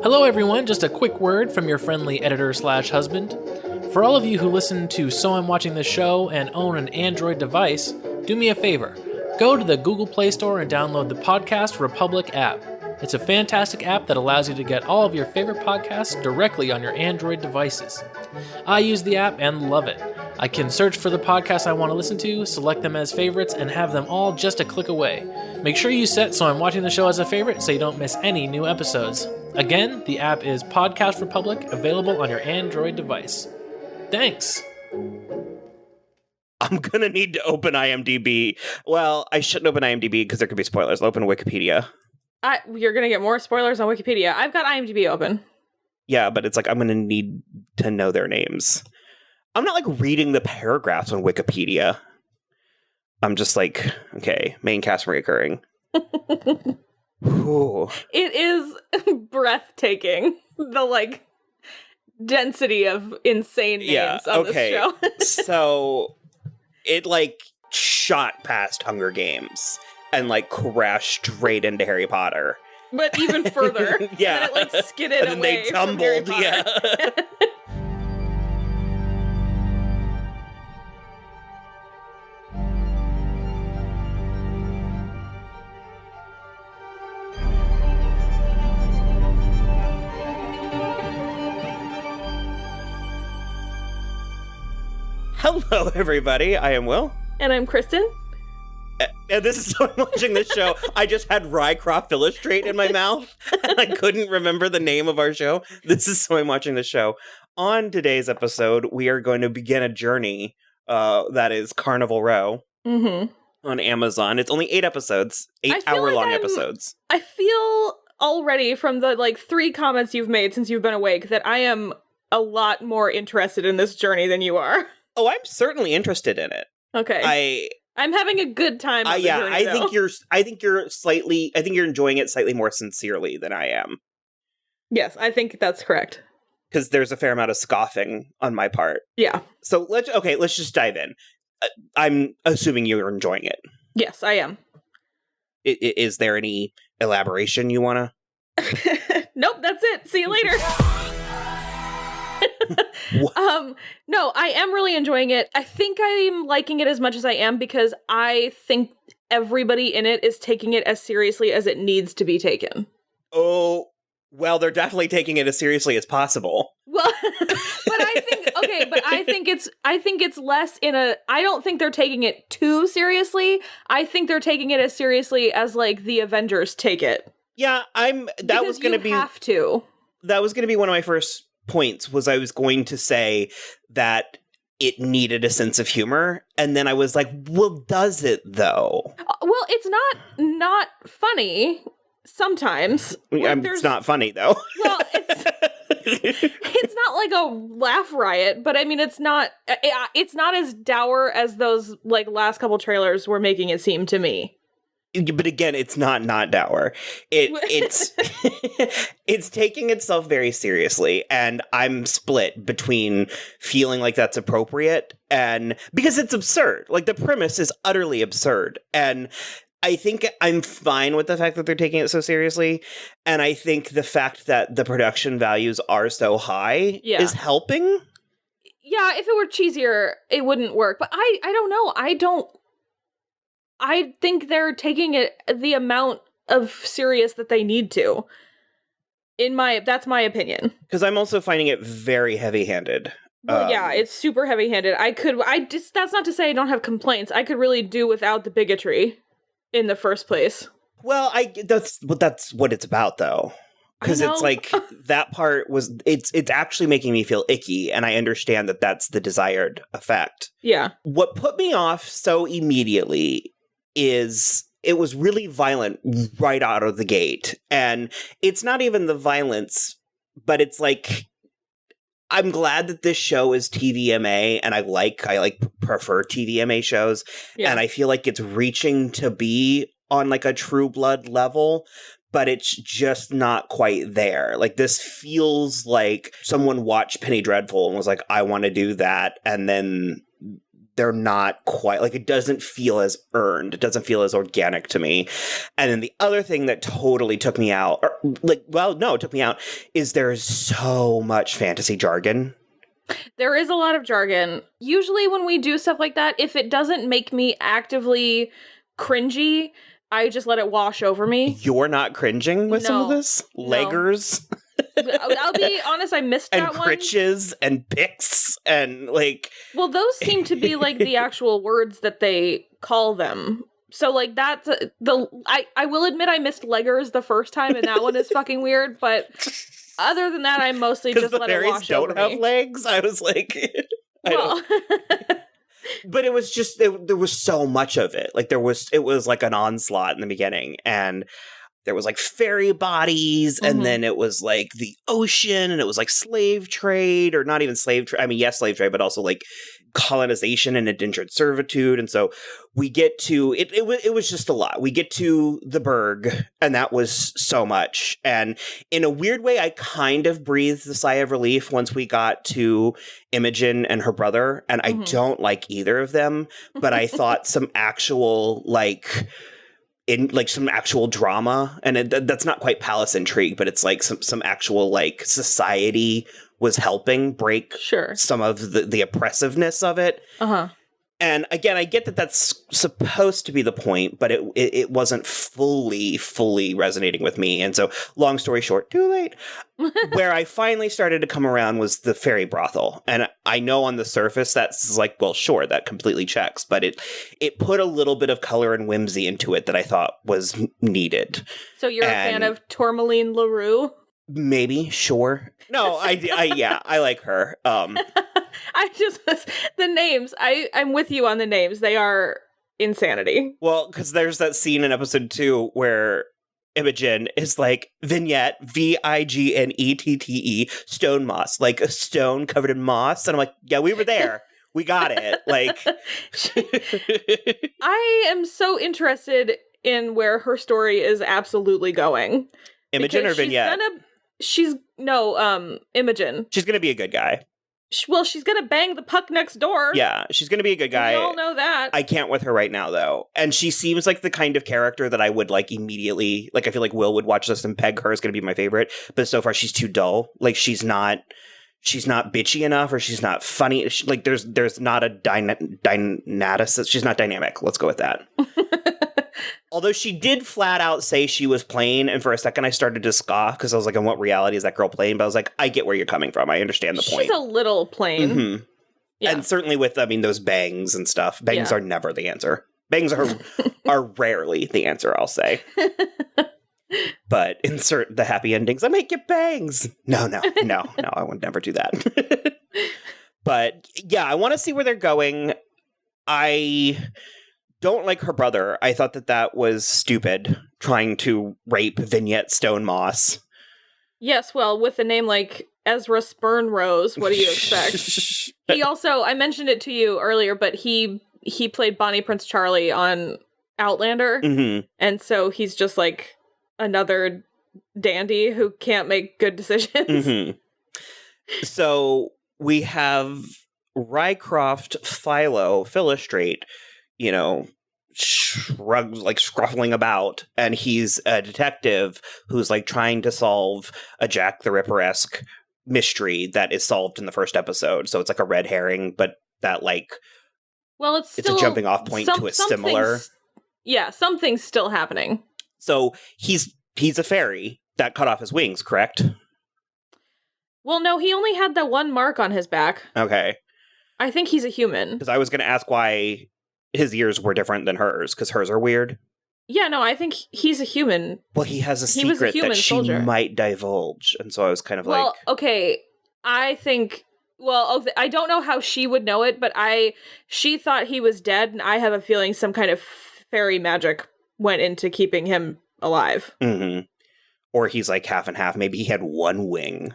Hello everyone, just a quick word from your friendly editor/husband. For all of you who listen to So I'm Watching This Show and own an Android device, do me a favor. Go to the Google Play Store and download the Podcast Republic app. It's a fantastic app that allows you to get all of your favorite podcasts directly on your Android devices. I use the app and love it. I can search for the podcasts I want to listen to, select them as favorites, and have them all just a click away. Make sure you set So I'm Watching the Show as a favorite so you don't miss any new episodes. Again, the app is Podcast Republic, available on your Android device. Thanks! I'm gonna need to open IMDb. Well, I shouldn't open IMDb because there could be spoilers. I'll open Wikipedia. You're gonna get more spoilers on Wikipedia. I've got IMDb open. Yeah, but it's like I'm gonna need to know their names. I'm not like reading the paragraphs on Wikipedia. I'm just like, okay, main cast reoccurring. Ooh. It is breathtaking. The density of insane names on this show. So it shot past Hunger Games and crashed straight into Harry Potter. But even further. Yeah. And then it skidded and then away they tumbled, from Harry Potter. yeah. Hello, everybody. I am Will. And I'm Kristen. And this is So I'm Watching This Show. I just had Rycroft Philostrate in my mouth, and I couldn't remember the name of our show. This is So I'm Watching This Show. On today's episode, we are going to begin a journey that is Carnival Row on Amazon. It's only 8 episodes, 8-hour-long episodes. I feel already from the 3 comments you've made since you've been awake that I am a lot more interested in this journey than you are. Oh, I'm certainly interested in it. Okay. I'm having a good time. Yeah, I think you're enjoying it slightly more sincerely than I am. Yes, I think that's correct. Because there's a fair amount of scoffing on my part. Yeah. So let's just dive in. I'm assuming you're enjoying it. Yes, I am. Is there any elaboration you want to? Nope, that's it. See you later. No, I am really enjoying it. I think I'm liking it as much as I am because I think everybody in it is taking it as seriously as it needs to be taken. Oh, well, they're definitely taking it as seriously as possible. Well, I think it's less I don't think they're taking it too seriously. I think they're taking it as seriously as the Avengers take it. Yeah, that was going to be one of my first points. Was I was going to say that it needed a sense of humor, and then I was like, well, does it though? Well, it's not funny sometimes. It's not funny though. Well, it's not like a laugh riot, but I mean, it's not as dour as those last couple trailers were making it seem to me. But again, it's not dour. It's it's taking itself very seriously, and I'm split between feeling like that's appropriate and because it's absurd. The premise is utterly absurd, and I think I'm fine with the fact that they're taking it so seriously, and I think the fact that the production values are so high is helping. Yeah, if it were cheesier, it wouldn't work. But I don't know. I think they're taking it the amount of serious that they need to. That's my opinion. Because I'm also finding it very heavy-handed. Well, yeah, it's super heavy-handed. That's not to say I don't have complaints. I could really do without the bigotry in the first place. Well, that's what it's about, though. Because it's that part it's actually making me feel icky, and I understand that that's the desired effect. Yeah. What put me off so immediately is it was really violent right out of the gate. And it's not even the violence, but it's I'm glad that this show is TVMA, and I prefer TVMA shows. Yeah. And I feel like it's reaching to be on a True Blood level, but it's just not quite there. This feels like someone watched Penny Dreadful and was like, I want to do that. And then they're not quite, like, it doesn't feel as earned. It doesn't feel as organic to me. And then the other thing that totally took me out, took me out, is there's so much fantasy jargon. There is a lot of jargon. Usually when we do stuff like that, if it doesn't make me actively cringy, I just let it wash over me. You're not cringing with some of this? No. Leggers? I'll be honest, I missed that one. And critches and picks and, like... Well, those seem to be, like, the actual words that they call them. So, like, that's... I will admit I missed leggers the first time, and that one is fucking weird, but other than that, I mostly just let it wash over me. Because the fairies don't have legs? I was like... But it was just... There was so much of it. Like, it was like an onslaught in the beginning, and... There was, like, fairy bodies, and then it was, like, the ocean, and it was, like, slave trade, or not even slave trade. I mean, yes, slave trade, but also, like, colonization and indentured servitude. And so we get to, it was just a lot. We get to the Berg, and that was so much. And in a weird way, I kind of breathed a sigh of relief once we got to Imogen and her brother, and I don't like either of them, but I thought some actual, like... in like some actual drama, and that's not quite palace intrigue, but it's like some actual like society was helping break some of the oppressiveness of it. And again, I get that that's supposed to be the point, but it wasn't fully resonating with me. And so, long story short, too late. Where I finally started to come around was the fairy brothel. And I know on the surface that's like, well, sure, that completely checks. But it put a little bit of color and whimsy into it that I thought was needed. So you're a fan of Tourmaline LaRue? Maybe, sure. No, I like her. The names, I'm with you on the names. They are insanity. Well, because there's that scene in episode 2 where Imogen is like, Vignette, Vignette, Stonemoss, like a stone covered in moss. And I'm like, yeah, we were there. We got it. Like, I am so interested in where her story is absolutely going. Imogen or Vignette? Imogen. She's gonna be a good guy. Well, she's gonna bang the puck next door. Yeah, she's gonna be a good guy. We all know that. I can't with her right now, though. And she seems like the kind of character that I would, like, immediately... Like, I feel like Will would watch this and peg her is gonna be my favorite. But so far, she's too dull. Like, she's not bitchy enough, or she's not funny. There's not a dynaticist. She's not dynamic. Let's go with that. Although she did flat out say she was plain, and for a second I started to scoff, because I was like, in what reality is that girl plain? But I was like, I get where you're coming from. I understand the point. She's a little plain. Yeah. And certainly with, those bangs and stuff. Bangs are never the answer. Bangs are rarely the answer, I'll say. But insert the happy endings. I might get bangs. No, I would never do that. But yeah, I want to see where they're going. I don't like her brother. I thought that was stupid, trying to rape Vignette Stonemoss. Yes, well, with a name like Ezra Spurnrose, what do you expect? He also, I mentioned it to you earlier, but he played Bonnie Prince Charlie on Outlander, and so he's just like another dandy who can't make good decisions. So we have Rycroft Philostrate, shrugs, like scruffling about, and he's a detective who's like trying to solve a Jack the Ripper-esque mystery that is solved in the first episode. So it's like a red herring, but that it's a jumping off point to a similar. Yeah, something's still happening. So he's a fairy that cut off his wings, correct? Well, no, he only had that one mark on his back. Okay. I think he's a human. Because I was going to ask why his ears were different than hers, because hers are weird. Yeah, no, I think he's a human. Well, he has a secret that she might divulge, and so I was kind of well, okay, I think... Well, I don't know how she would know it, but she thought he was dead, and I have a feeling some kind of fairy magic went into keeping him alive. Or he's like half and half. Maybe he had one wing.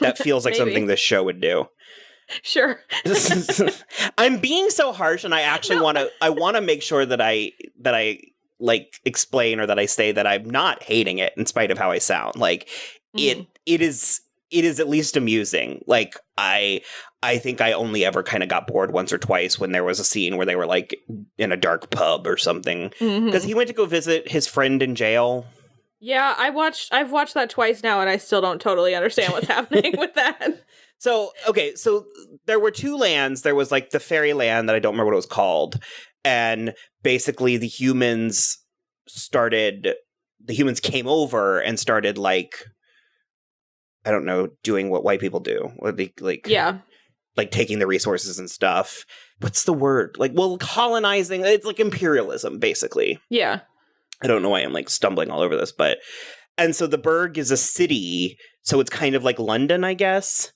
That feels like something this show would do. Sure. I'm being so harsh, and I actually want to make sure that I like explain, or that I say that I'm not hating it in spite of how I sound. Like it is it is at least amusing. Like, I think I only ever kind of got bored once or twice when there was a scene where they were, like, in a dark pub or something. Because he went to go visit his friend in jail. Yeah, I've watched that twice now, and I still don't totally understand what's happening with that. So, okay, so there were two lands. There was, like, the fairy land that I don't remember what it was called. And basically the humans came over and started, like, I don't know, doing what white people do. Like taking the resources and stuff. What's the word? Like, well, colonizing. It's like imperialism, basically. Yeah. I don't know why I'm, like, stumbling all over this, but... And so the Burg is a city, so it's kind of like London, I guess.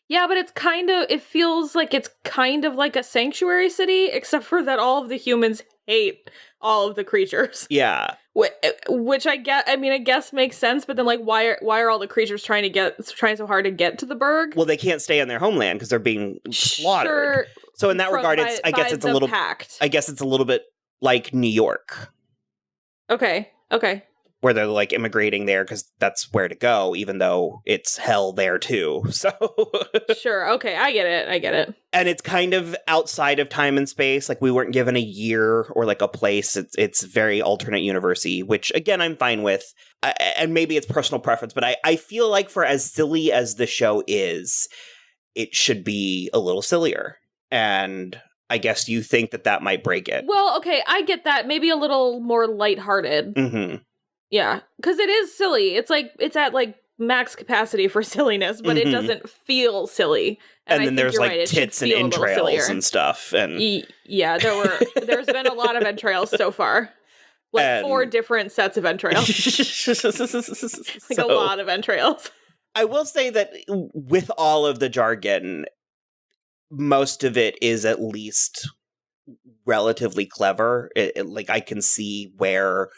Yeah, but it feels like it's kind of like a sanctuary city, except for that all of the humans hate all of the creatures. Yeah. Which I guess makes sense, but then, like, why are all the creatures trying so hard to get to the Burg? Well, they can't stay on their homeland because they're being slaughtered. Sure, so in that regard, I guess it's a little bit like New York. Okay. Where they're, like, immigrating there because that's where to go, even though it's hell there too. So sure, okay, I get it. And it's kind of outside of time and space. Like, we weren't given a year or, like, a place. It's very alternate universe-y, which, again, I'm fine with. And maybe it's personal preference, but I feel like for as silly as the show is, it should be a little sillier. And I guess you think that might break it. Well, okay, I get that. Maybe a little more lighthearted. Mm-hmm. Yeah, because it is silly. It's like, it's at, like, max capacity for silliness, but it doesn't feel silly. And then there's, like, tits and entrails and stuff. And yeah, there's been a lot of entrails so far. Like, 4 different sets of entrails. Like, a lot of entrails. I will say that with all of the jargon, most of it is at least relatively clever. Like, I can see where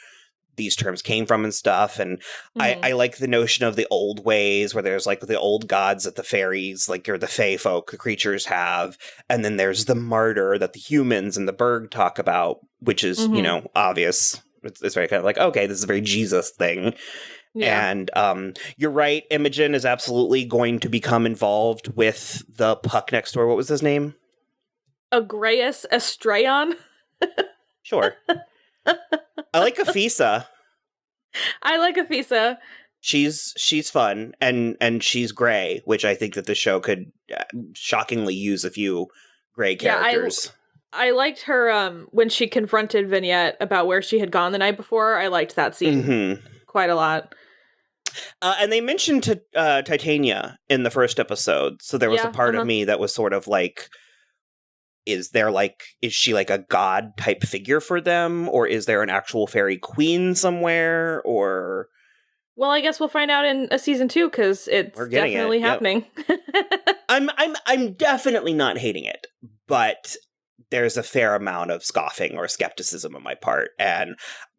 these terms came from and stuff, and I like the notion of the old ways where there's, like, the old gods that the fairies, like, or the fae folk, the creatures have, and then there's the martyr that the humans and the Burg talk about, which is, you know, obvious. It's very kind of like, okay, this is a very Jesus thing. Yeah. And you're right, Imogen is absolutely going to become involved with the puck next door. What was his name? Agreus Estrayon? Sure. I like Afisa. I like Afisa. She's fun, and she's gray, which I think that the show could shockingly use a few gray characters. Yeah, I liked her when she confronted Vignette about where she had gone the night before. I liked that scene quite a lot. And they mentioned Titania in the first episode, so there was a part of me that was sort of like, is she like a god type figure for them, or is there an actual fairy queen somewhere, or... Well, I guess we'll find out in a season 2, because it's definitely happening. Yep. I'm definitely not hating it, but there's a fair amount of scoffing or skepticism on my part, and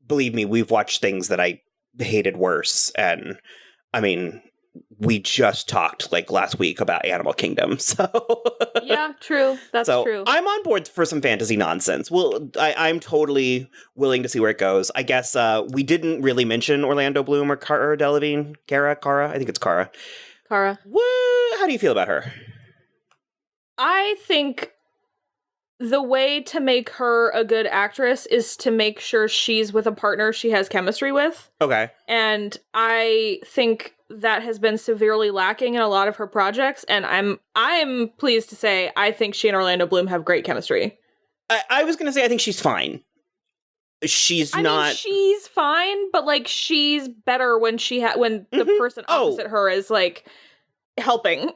believe me, we've watched things that I hated worse, and I mean, we just talked, like, last week about Animal Kingdom, so... Yeah, true. That's true. I'm on board for some fantasy nonsense. Well, I'm totally willing to see where it goes. I guess we didn't really mention Orlando Bloom or Cara Delevingne. Cara? I think it's Cara. Cara. How do you feel about her? I think the way to make her a good actress is to make sure she's with a partner she has chemistry with. Okay. And I think that has been severely lacking in a lot of her projects, and I'm pleased to say I think she and Orlando Bloom have great chemistry. I was gonna say I think she's fine. She's fine, but, like, she's better when the person opposite her is, like, helping.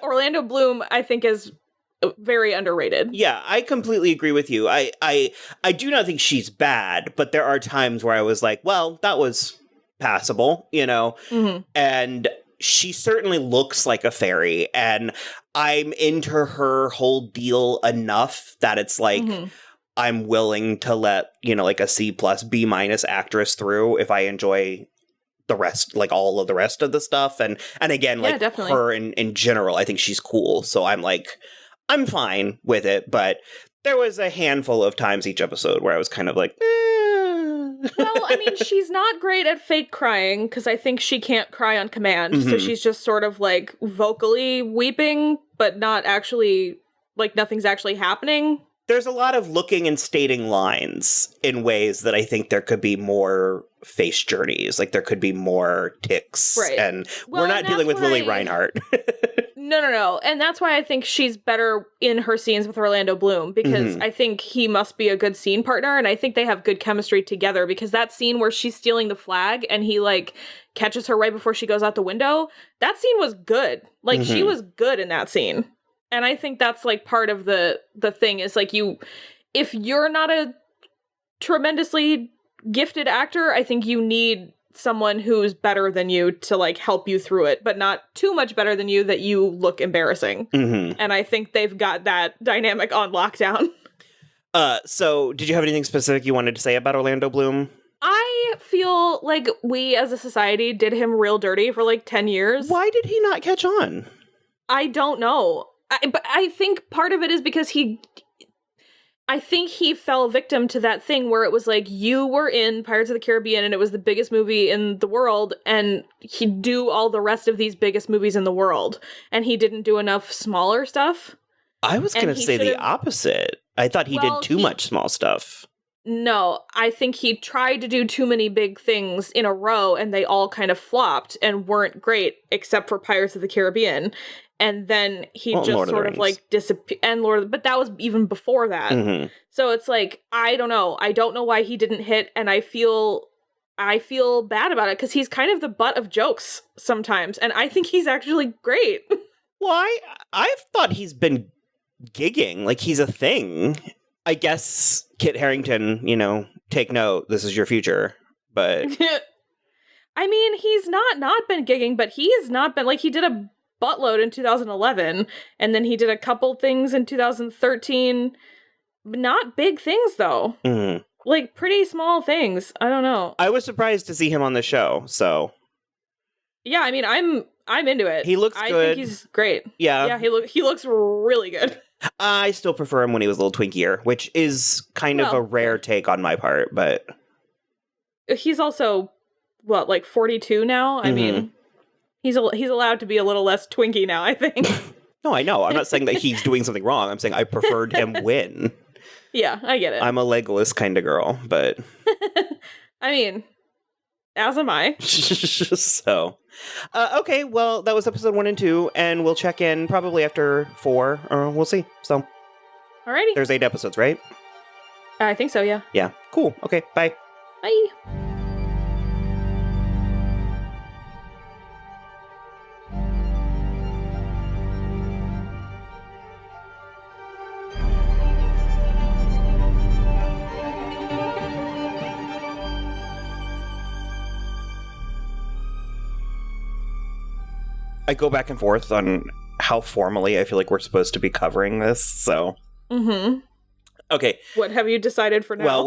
Orlando Bloom, I think, is very underrated. Yeah, I completely agree with you. I do not think she's bad, but there are times where I was like, well, that was passable, you know? And she certainly looks like a fairy, and I'm into her whole deal enough that it's like, I'm willing to let, you know, like a C+, B- actress through if I enjoy the rest, like all of the rest of the stuff. And again, like, definitely. Her in general, I think she's cool. So I'm like, I'm fine with it, but there was a handful of times each episode where I was kind of like, Well, I mean, she's not great at fake crying, because I think she can't cry on command, so she's just sort of, like, vocally weeping, but not actually, like, nothing's actually happening. There's a lot of looking and stating lines in ways that I think there could be more face journeys. Like, there could be more tics. Right. And Well, we're not and dealing with that's Lily why- Reinhardt. No. And that's why I think she's better in her scenes with Orlando Bloom, because I think he must be a good scene partner, and I think they have good chemistry together, because that scene where she's stealing the flag and he, like, catches her right before she goes out the window, that scene was good. Like, she was good in that scene. And I think that's, like, part of the thing is, like, if you're not a tremendously gifted actor, I think you need someone who's better than you to, like, help you through it, but not too much better than you that you look embarrassing. And I think they've got that dynamic on lockdown. So did you have anything specific you wanted to say about Orlando Bloom? I feel like we as a society did him real dirty for, like, 10 years. Why did he not catch on? I don't know. But I think part of it is because I think he fell victim to that thing where it was like, you were in Pirates of the Caribbean and it was the biggest movie in the world, and he'd do all the rest of these biggest movies in the world, and he didn't do enough smaller stuff. I was going to say the opposite. I thought he did too much small stuff. No, I think he tried to do too many big things in a row, and they all kind of flopped and weren't great, except for Pirates of the Caribbean. And then he just sort of, like, disappeared. And but that was even before that. So it's like, I don't know. I don't know why he didn't hit, and I feel bad about it, because he's kind of the butt of jokes sometimes, and I think he's actually great. Well, I've thought he's been gigging, like he's a thing. I guess Kit Harington, take note, this is your future, but... I mean, he's not been gigging, but he has not been, like, he did a buttload in 2011, and then he did a couple things in 2013. Not big things, though. Like, pretty small things. I don't know. I was surprised to see him on the show, so... Yeah, I mean, I'm into it. He looks good. I think he's great. Yeah. He looks really good. I still prefer him when he was a little twinkier, which is kind of a rare take on my part, but... He's also, what, like 42 now? I mean... He's allowed to be a little less twinky now, I think. No, I know. I'm not saying that he's doing something wrong. I'm saying I preferred him win. Yeah, I get it. I'm a Legolas kind of girl, but... I mean, as am I. So, okay, well, that was episode 1 and 2, and we'll check in probably after 4, or we'll see. So, alrighty. There's 8 episodes, right? I think so, yeah. Yeah, cool. Okay, bye. Bye. I go back and forth on how formally I feel like we're supposed to be covering this, so... Okay. What have you decided for now? Well,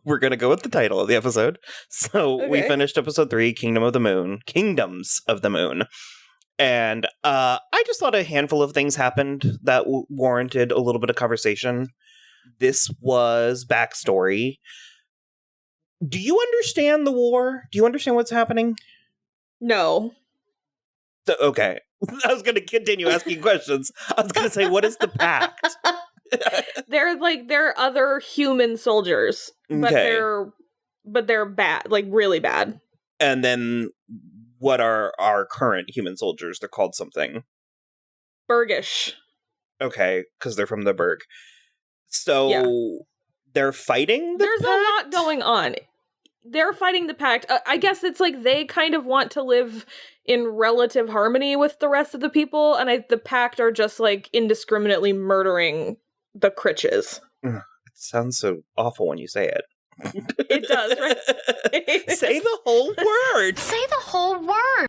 we're going to go with the title of the episode. So we finished episode 3, Kingdoms of the Moon. And I just thought a handful of things happened that warranted a little bit of conversation. This was backstory. Do you understand the war? Do you understand what's happening? No. Okay. I was going to continue asking questions. I was going to say, what is the pact? They're other human soldiers, but they're bad, like really bad. And then what are our current human soldiers? They're called something. Burgish. Okay, because they're from the Berg. So they're fighting There's a lot going on. They're fighting the pact. I guess it's like they kind of want to live in relative harmony with the rest of the people, and the pact are just like indiscriminately murdering the Critches. It sounds so awful when you say it. It does, right? Say the whole word. Say the whole word.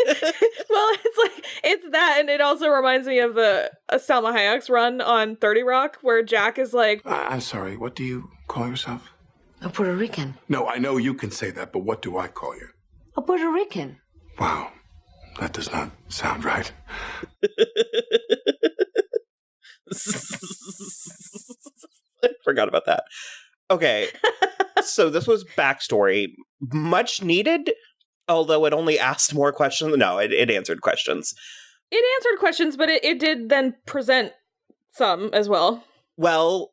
Well, it's that, and it also reminds me of the Salma Hayek's run on 30 Rock, where Jack is like, I'm sorry, what do you call yourself? A Puerto Rican. No, I know you can say that, but what do I call you? A Puerto Rican. Wow, that does not sound right. Forgot about that. Okay. So this was backstory. Much needed, although it only asked more questions. No, it answered questions. It answered questions, but it did then present some as well. Well,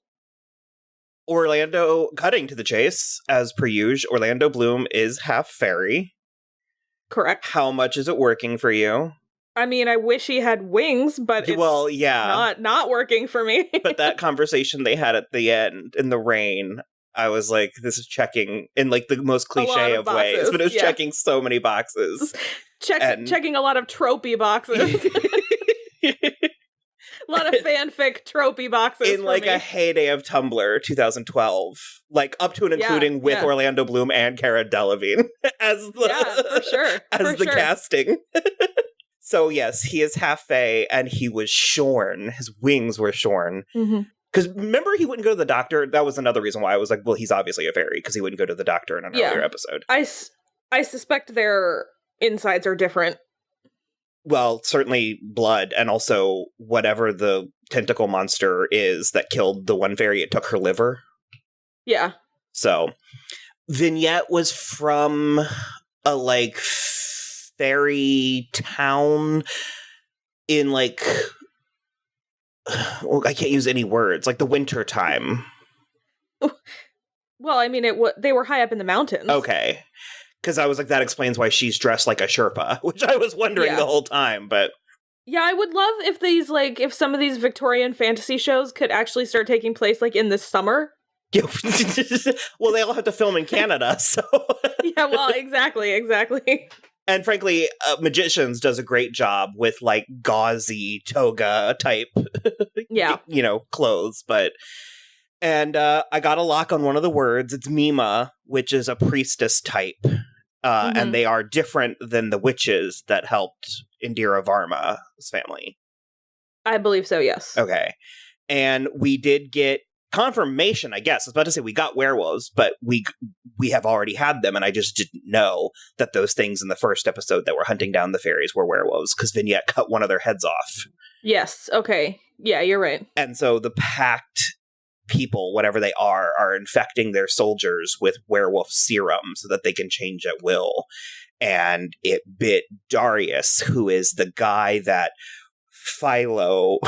Orlando, cutting to the chase, as per usual, Orlando Bloom is half fairy. Correct. How much is it working for you? I mean, I wish he had wings, but it's not working for me. But that conversation they had at the end in the rain, I was like, this is checking in like the most cliche of ways, but it was checking so many boxes. Checking a lot of tropey boxes. A lot of fanfic tropey boxes in like a heyday of Tumblr, 2012, like up to and including with Orlando Bloom and Cara Delevingne as the for sure as the casting. So yes, he is half fae, and he was shorn. His wings were shorn. Because remember, he wouldn't go to the doctor. That was another reason why I was like, well, he's obviously a fairy because he wouldn't go to the doctor in an earlier episode. I suspect their insides are different. Well, certainly blood, and also whatever the tentacle monster is that killed the one fairy, it took her liver. Yeah. So, Vignette was from a, like, fairy town in, like, well, I can't use any words, like the winter time. Well, I mean, they were high up in the mountains. Okay. Because I was like, that explains why she's dressed like a Sherpa, which I was wondering the whole time, but... Yeah, I would love if if some of these Victorian fantasy shows could actually start taking place, like, in the summer. Well, they all have to film in Canada, so... Yeah, well, exactly. And frankly, Magicians does a great job with, like, gauzy toga type, clothes, but... And I got a lock on one of the words. It's Mima, which is a priestess type. And they are different than the witches that helped Indira Varma's family. I believe so, yes. Okay. And we did get confirmation, I guess. I was about to say we got werewolves, but we have already had them, and I just didn't know that those things in the first episode that were hunting down the fairies were werewolves, because Vignette cut one of their heads off. Yes, okay. Yeah, you're right. And so the pact people, whatever they are infecting their soldiers with werewolf serum so that they can change at will. And it bit Darius, who is the guy that Philo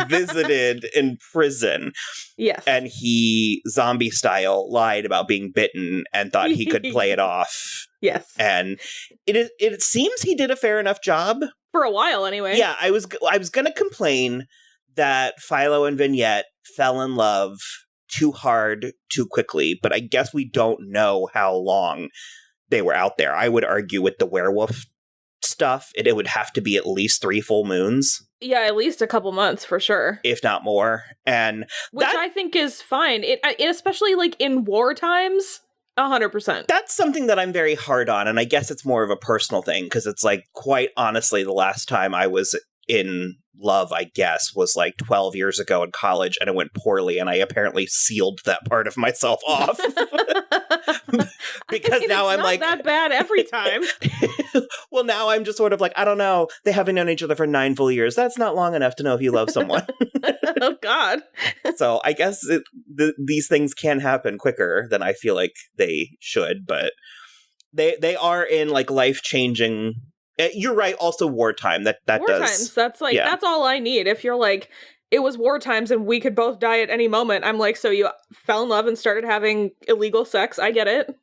visited in prison. Yes. And he, zombie style, lied about being bitten and thought he could play it off. Yes. And it seems he did a fair enough job. For a while, anyway. Yeah, I was going to complain that Philo and Vignette fell in love too hard, too quickly, but I guess we don't know how long they were out there. I would argue with the werewolf stuff, it would have to be at least 3 full moons. Yeah, at least a couple months, for sure. If not more. And which I think is fine. It especially, like, in war times, 100%. That's something that I'm very hard on, and I guess it's more of a personal thing, because it's like, quite honestly, the last time I was in love, I guess, was like 12 years ago in college, and it went poorly, and I apparently sealed that part of myself off. Because now I'm like, that bad every time. Well, now I'm just sort of like, I don't know, they haven't known each other for 9 full years. That's not long enough to know if you love someone. Oh God. So I guess these things can happen quicker than I feel like they should, but they are in like life-changing. You're right. Also, wartime. That war does. Times. That's like that's all I need. If you're like, it was war times and we could both die at any moment. I'm like, so you fell in love and started having illegal sex. I get it.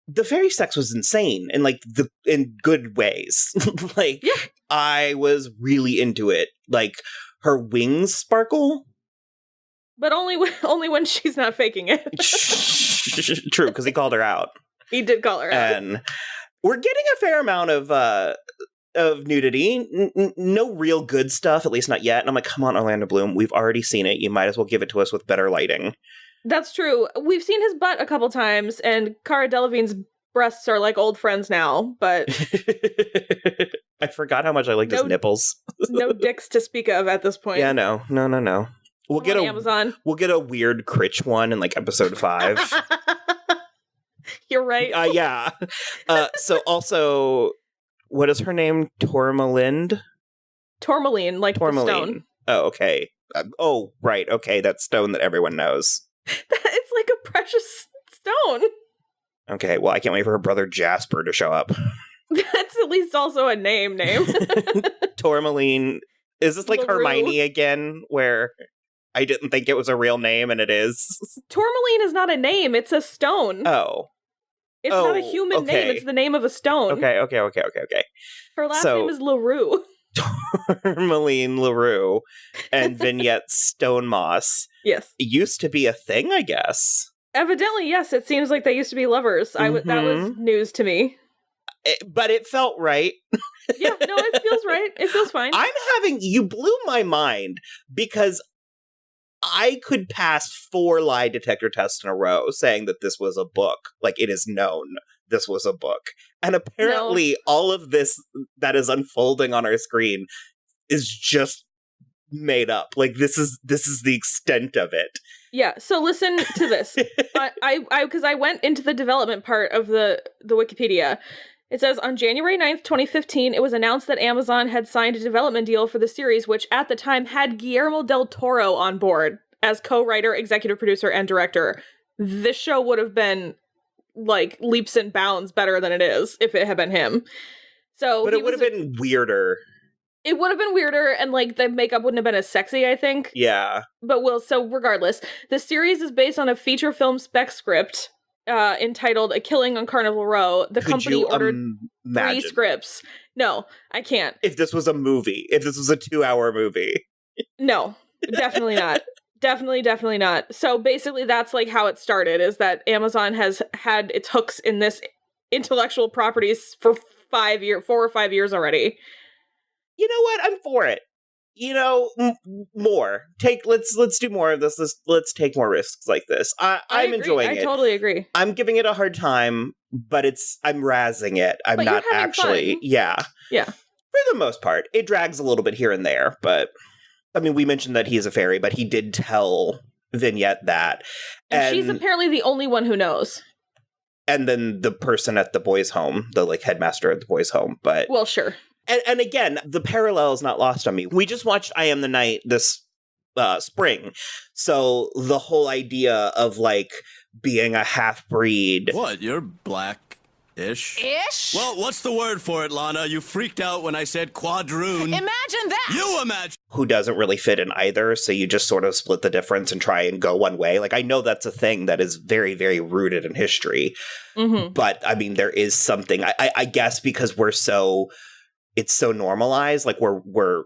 The fairy sex was insane, and like in good ways. Like I was really into it. Like her wings sparkle, but only when she's not faking it. True, because he called her out. He did call her out, and we're getting a fair amount of nudity. No real good stuff, at least not yet. And I'm like, come on, Orlando Bloom, we've already seen it. You might as well give it to us with better lighting. That's true. We've seen his butt a couple times, and Cara Delevingne's breasts are like old friends now, but... I forgot how much I liked his nipples. No dicks to speak of at this point. Yeah, no. We'll get Amazon. We'll get a weird critch one in like episode 5. You're right. Yeah. So also, what is her name? Tourmaline, like the stone. Oh, okay. Oh, right. Okay, that stone that everyone knows. It's like a precious stone. Okay, well, I can't wait for her brother Jasper to show up. That's at least also a name. Tourmaline. Is this like LaRue. Hermione again, where I didn't think it was a real name and it is? Tourmaline is not a name, it's a stone. Oh. It's not a human name, okay. it's the name of a stone. Okay. Her last So- name is LaRue. Tourmaline LaRue and Vignette Stonemoss Yes. used to be a thing, I guess. Evidently, yes, it seems like they used to be lovers. That was news to me. But it felt right. Yeah, no, it feels right. It feels fine. You blew my mind because I could pass 4 lie detector tests in a row saying that this was a book. Like, it is known this was a book. And apparently all of this that is unfolding on our screen is just made up. Like, this is the extent of it. Yeah, so listen to this. Because I went into the development part of the Wikipedia. It says, on January 9th, 2015, it was announced that Amazon had signed a development deal for the series, which at the time had Guillermo del Toro on board as co-writer, executive producer, and director. This show would have been, like, leaps and bounds better than it is if it had been him. But it would have been weirder. It would have been weirder, and, like, the makeup wouldn't have been as sexy, I think. Yeah. But so regardless, the series is based on a feature film spec script entitled A Killing on Carnival Row. The company ordered 3 scripts. No, I can't. If this was a movie, if this was a 2-hour movie. No, definitely not. Definitely not. So basically that's like how it started, is that Amazon has had its hooks in this intellectual properties for 4 or 5 years already. You know what? I'm for it. You know, more. Let's do more of this. Let's take more risks like this. I'm enjoying it. I totally agree. I'm giving it a hard time, but I'm razzing it. I'm not actually. Fun. Yeah. Yeah. For the most part, it drags a little bit here and there, but I mean, we mentioned that he's a fairy, but he did tell Vignette that, and she's apparently the only one who knows. And then the person at the boys' home, the like headmaster at the boys' home, but well, sure. And again, the parallel is not lost on me. We just watched I Am the Night this spring. So the whole idea of, like, being a half-breed... What, you're black-ish? Ish? Well, what's the word for it, Lana? You freaked out when I said quadroon. Imagine that! You imagine! Who doesn't really fit in either, so you just sort of split the difference and try and go one way. Like, I know that's a thing that is very, very rooted in history. Mm-hmm. But, I mean, there is something... I guess because it's so normalized, like we're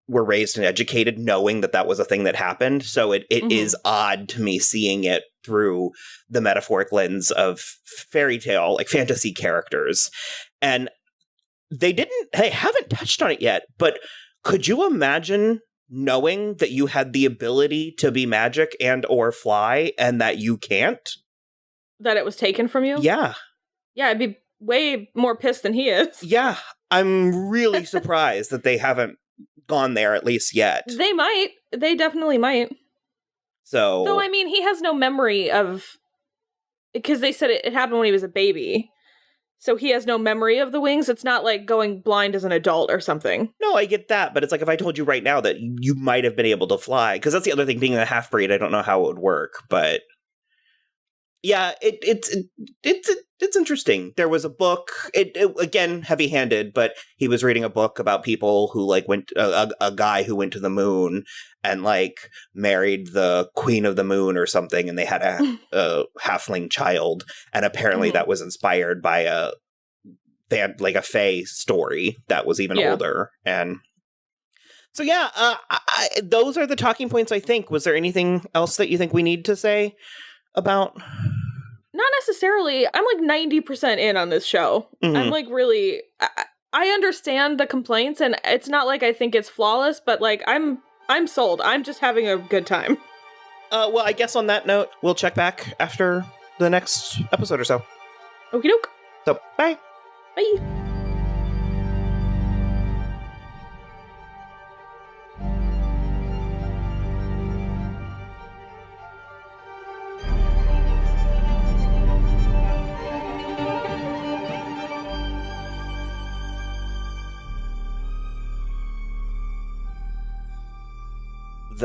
raised and educated knowing that was a thing that happened. So it is odd to me seeing it through the metaphoric lens of fairy tale, like fantasy characters. And they haven't touched on it yet, but could you imagine knowing that you had the ability to be magic and or fly and that you can't? That it was taken from you? Yeah. Yeah, I'd be way more pissed than he is. Yeah. I'm really surprised that they haven't gone there at least yet. They might. They definitely might. So, though, I mean, he has no memory of... Because they said it happened when he was a baby. So he has no memory of the wings. It's not like going blind as an adult or something. No, I get that. But it's like if I told you right now that you might have been able to fly. Because that's the other thing, being a half-breed, I don't know how it would work. But yeah, it's interesting. There was a book, it again, heavy-handed, but he was reading a book about people who, like, went, a guy who went to the moon and, like, married the queen of the moon or something, and they had a halfling child, and apparently that was inspired by they had, like, a fae story that was even older, and so yeah, those are the talking points, I think. Was there anything else that you think we need to say about... Not necessarily. I'm like 90% in on this show. Mm-hmm. I'm like really... I understand the complaints, and it's not like I think it's flawless, but like I'm sold. I'm just having a good time. Well, I guess on that note, we'll check back after the next episode or so. Okie doke. So, bye. Bye.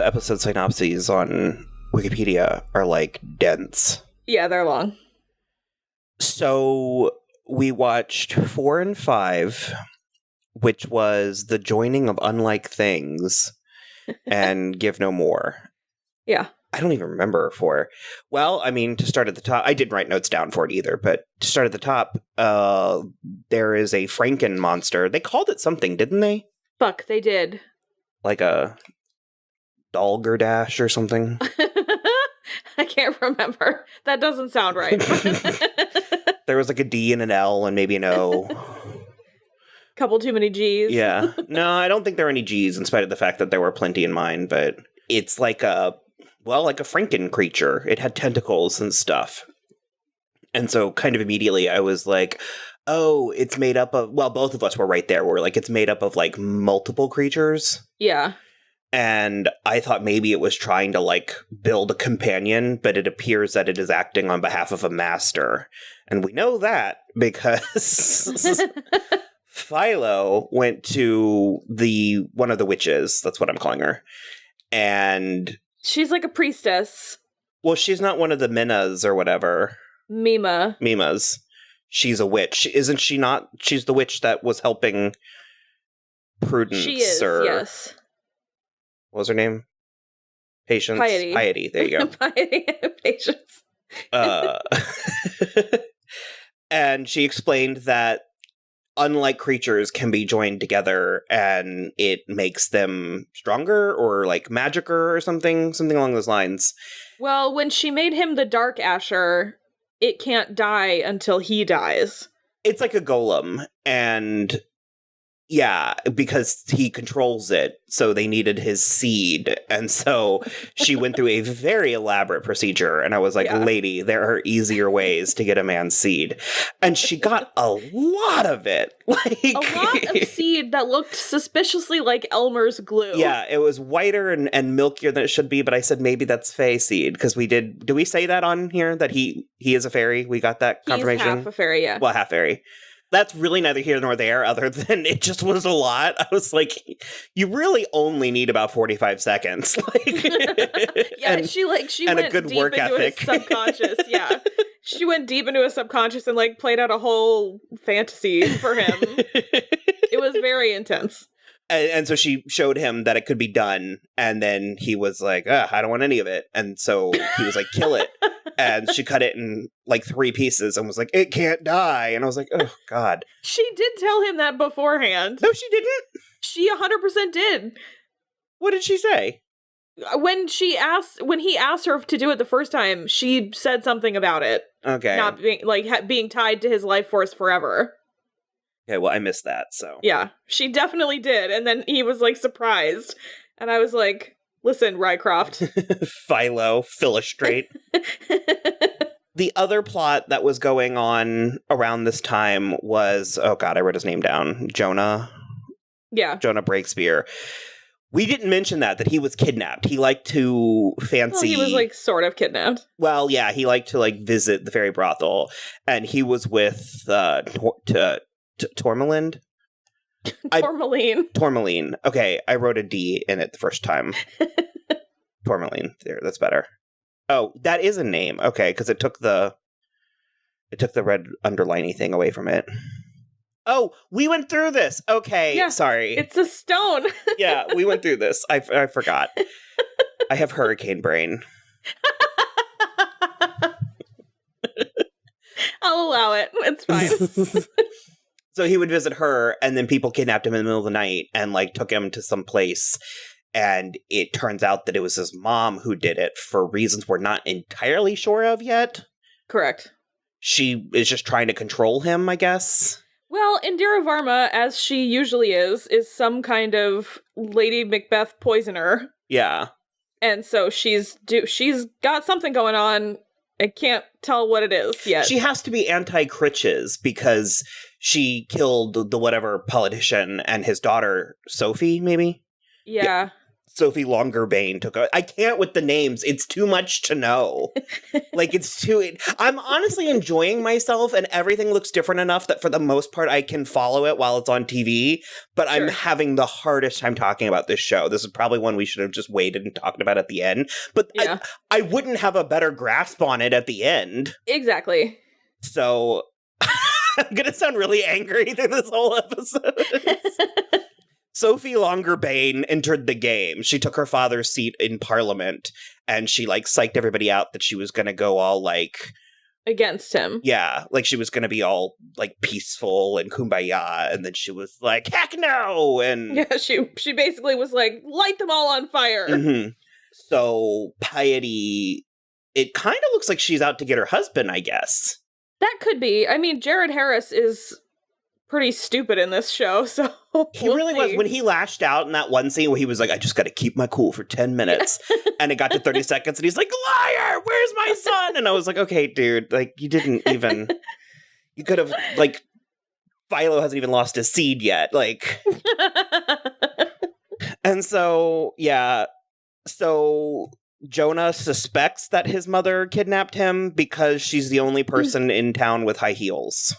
the episode synopses on Wikipedia are like dense. Yeah, they're long. So we watched 4 and 5, which was the joining of unlike things and Give No More. Yeah. I don't even remember 4. Well, I mean, to start at the top, I didn't write notes down for it either, but to start at the top, there is a Franken monster. They called it something, didn't they? Fuck, they did. Like a Dalgerdash or something? I can't remember. That doesn't sound right. There was like a D and an L and maybe an O. Couple too many G's. Yeah. No, I don't think there are any G's in spite of the fact that there were plenty in mine, but it's like a Franken creature. It had tentacles and stuff. And so kind of immediately I was like, oh, it's made up of, well, both of us were right there. We're like, it's made up of like multiple creatures. Yeah. And I thought maybe it was trying to like build a companion, but it appears that it is acting on behalf of a master. And we know that because Philo went to one of the witches. That's what I'm calling her. And she's like a priestess. well, she's not one of the Minas or whatever. Mimas. She's a witch. Isn't she not? She's the witch that was helping Prudence. She is, yes. What was her name? Patience? Piety. There you go. Piety and Patience. And she explained that unlike creatures can be joined together and it makes them stronger or like magicer or something along those lines. Well, when she made him the Dark Asher, it can't die until he dies. It's like a golem, and yeah, because he controls it, so they needed his seed, and so she went through a very elaborate procedure, and I was like, Yeah. lady, there are easier ways to get a man's seed. And she got a lot of it. Like A lot of seed that looked suspiciously like Elmer's glue. yeah, it was whiter and milkier than it should be, but I said maybe that's Fae seed, because did we say that on here, that he is a fairy? We got that confirmation? He's half a fairy, yeah. Well, half fairy. That's really neither here nor there, other than it just was a lot. I was like, you really only need about 45 seconds. Like, Yeah, and she and went a good deep work into ethic. his subconscious. Yeah, she went deep into his subconscious and like played out a whole fantasy for him. It was very intense. And so she showed him that it could be done, and then he was like, I don't want any of it. And so he was like, kill it. And she cut it in like 3 pieces and was like, it can't die. And I was like, oh, God. She did tell him that beforehand. No, she didn't. She 100% did. What did she say? When he asked her to do it the first time, she said something about it. Okay. Not being being tied to his life force forever. Okay, well, I missed that, so. Yeah, she definitely did. And then he was like surprised. And I was like, listen, Rycroft. Philostrate. The other plot that was going on around this time was, oh God, I wrote his name down. Jonah. Yeah. Jonah Breakspear. We didn't mention that he was kidnapped. He liked to fancy... Well, he was like sort of kidnapped. Well, yeah, he liked to like visit the fairy brothel. And he was with Tourmaline? Tourmaline. Okay, I wrote a D in it the first time. Tourmaline. There, that's better. Oh, that is a name. Okay, because it took the red underliney thing away from it. Oh, we went through this. Okay, Yeah, sorry. It's a stone. Yeah, we went through this. I forgot. I have hurricane brain. I'll allow it. It's fine. So he would visit her, and then people kidnapped him in the middle of the night and like took him to some place. And it turns out that it was his mom who did it for reasons we're not entirely sure of yet. Correct. She is just trying to control him, I guess. Well, Indira Varma, as she usually is some kind of Lady Macbeth poisoner. Yeah. And so she's got something going on. I can't tell what it is yet. She has to be anti-Critches because she killed the whatever politician and his daughter, Sophie, maybe? Yeah. Sophie Longerbane took I can't with the names. It's too much to know. Like, it's too... I'm honestly enjoying myself, and everything looks different enough that for the most part I can follow it while it's on TV, but I'm having the hardest time talking about this show. This is probably one we should have just waited and talked about at the end. But I wouldn't have a better grasp on it at the end. Exactly. So... I'm going to sound really angry through this whole episode. Sophie Longerbane entered the game. She took her father's seat in Parliament, and she, like, psyched everybody out that she was going to go all, like... against him. Yeah, like, she was going to be all, like, peaceful and kumbaya, and then she was like, heck no! And... yeah, she basically was like, light them all on fire! Mm-hmm. So, Piety, it kind of looks like she's out to get her husband, I guess. That could be. I mean, Jared Harris is pretty stupid in this show, so he really was. When he lashed out in that one scene where he was like, I just got to keep my cool for 10 minutes. And it got to 30 seconds and he's like, liar, where's my son? And I was like, okay, dude, like, you didn't even, you could have, like, Philo hasn't even lost his seed yet. Like, and so, yeah, so Jonah suspects that his mother kidnapped him because she's the only person in town with high heels.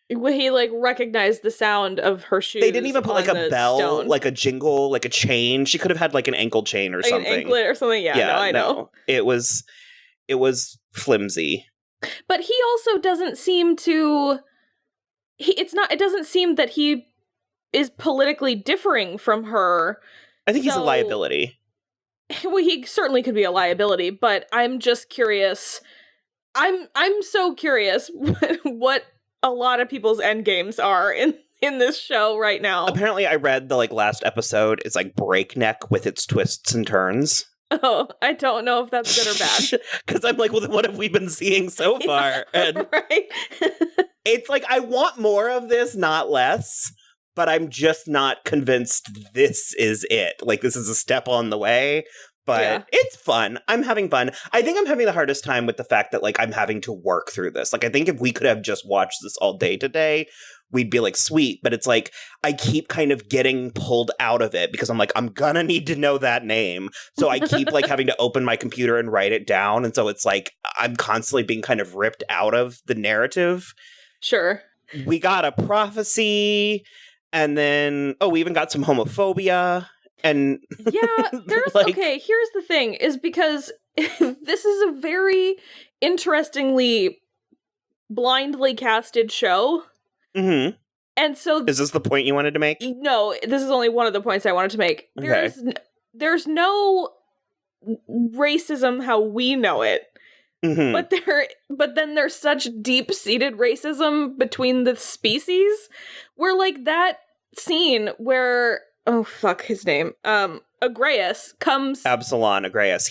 He, like, recognized the sound of her shoes. They didn't even put, like, a bell, stone. like a jingle, like a chain. She could have had, like, an ankle chain or like something. An anklet or something, yeah, no, I know. It was flimsy. But he also doesn't seem to... it doesn't seem that he is politically differing from her. I think he's a liability. Well, he certainly could be a liability, but I'm just curious. I'm so curious what a lot of people's end games are in this show right now. Apparently, I read the, like, last episode is, like, breakneck with its twists and turns. Oh, I don't know if that's good or bad. Because I'm like, well, then what have we been seeing so far? And right? It's like, I want more of this, not less. But I'm just not convinced this is it. Like, this is a step on the way. But it's fun. I'm having fun. I think I'm having the hardest time with the fact that, like, I'm having to work through this. Like, I think if we could have just watched this all day today, we'd be like, sweet. But it's like, I keep kind of getting pulled out of it because I'm like, I'm gonna need to know that name. So I keep, like, having to open my computer and write it down. And so it's like, I'm constantly being kind of ripped out of the narrative. Sure. We got a prophecy. And then, we even got some homophobia. And yeah, there's like, okay, here's the thing, is because this is a very interestingly blindly casted show. Mm-hmm. And so is this the point you wanted to make? No, this is only one of the points I wanted to make. There's no racism how we know it. Mm-hmm. But then there's such deep-seated racism between the species where, like, that scene where his name Agreus comes Absalom Agreus.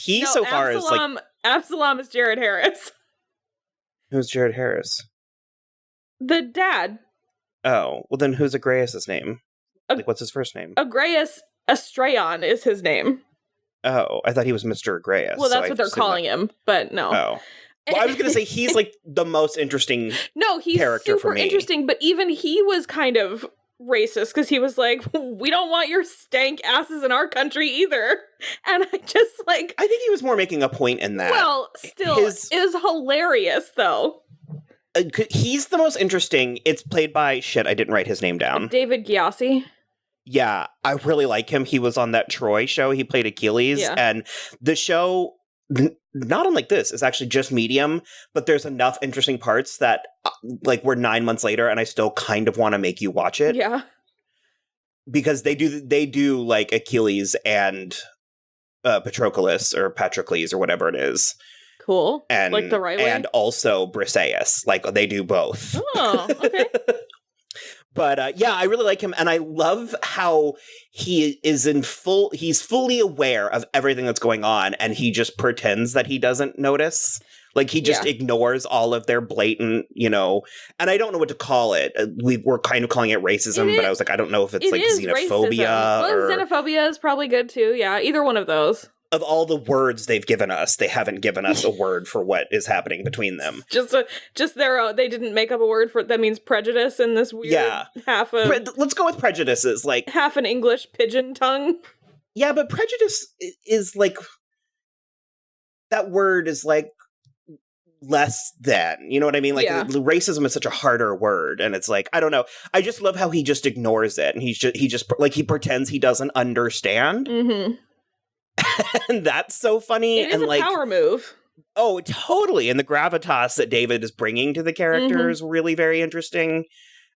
Absalom is Jared Harris. Who's Jared Harris? The dad. Oh, well then who's Agreus's name? Like, what's his first name? Agreus Astraeon is his name. Oh, I thought he was Mr. Agreus. Well, that's what they're calling him, but no. Oh. Well, I was going to say he's, like, the most interesting he's character for me. Super interesting, but even he was kind of racist because he was like, we don't want your stank asses in our country either. And I just, like... I think he was more making a point in that. Well, still, it was hilarious, though. He's the most interesting. It's played by... Shit, I didn't write his name down. David Gyasi. Yeah, I really like him. He was on that Troy show. He played Achilles. Yeah. And the show, not unlike this, is actually just medium, but there's enough interesting parts that, like, we're 9 months later and I still kind of want to make you watch it. Yeah. Because they do like, Achilles and Patroclus or Patrocles or whatever it is. Cool. And, like the right way? And also Briseis. Like, they do both. Oh, okay. But yeah, I really like him, and I love how he's fully aware of everything that's going on, and he just pretends that he doesn't notice. Like, he just ignores all of their blatant, and I don't know what to call it. We're kind of calling it racism, but I was like, I don't know if it's like xenophobia. Well, xenophobia is probably good too. Yeah, either one of those. Of all the words they've given us, they haven't given us a word for what is happening between them. Just their own. They didn't make up a word for that means prejudice in this weird let's go with prejudices, like half an English pigeon tongue. Yeah, but prejudice is like, that word is like less than, you know what I mean? Like Yeah. racism is such a harder word, and it's like, I don't know. I just love how he just ignores it, and he just like, he pretends he doesn't understand. Mm-hmm. And that's so funny. It is and a like, power move. oh, totally. And the gravitas that David is bringing to the character is really very interesting.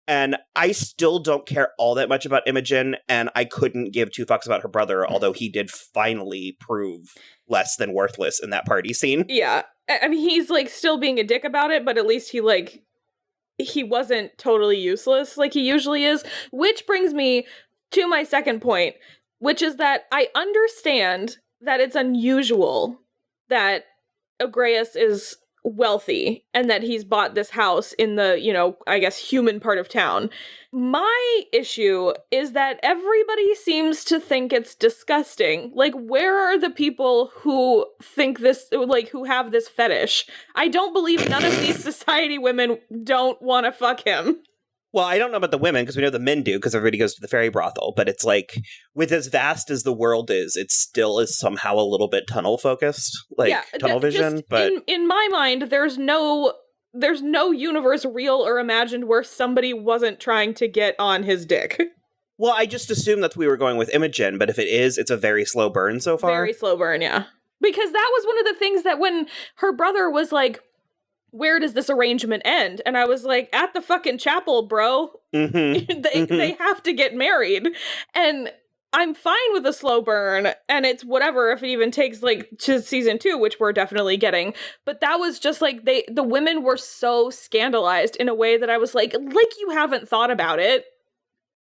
And I still don't care all that much about Imogen, and I couldn't give two fucks about her brother, although he did finally prove less than worthless in that party scene. Yeah. I mean, he's, like, still being a dick about it, but at least he wasn't totally useless like he usually is. Which brings me to my second point, which is that I understand that it's unusual that Agreus is wealthy and that he's bought this house in the, I guess, human part of town. My issue is that everybody seems to think it's disgusting. Like, where are the people who think this, like, who have this fetish? I don't believe none of these society women don't want to fuck him. Well, I don't know about the women, because we know the men do, because everybody goes to the fairy brothel, but it's like, with as vast as the world is, it still is somehow a little bit tunnel-focused, like, tunnel vision, but... In my mind, there's no universe, real or imagined, where somebody wasn't trying to get on his dick. Well, I just assumed that we were going with Imogen, but if it is, it's a very slow burn so far. Very slow burn, yeah. Because that was one of the things that when her brother was like, where does this arrangement end? And I was like, at the fucking chapel, bro. Mm-hmm. They have to get married. And I'm fine with a slow burn, and it's whatever if it even takes, like, to season 2, which we're definitely getting. But that was just, like, the women were so scandalized in a way that I was like you haven't thought about it.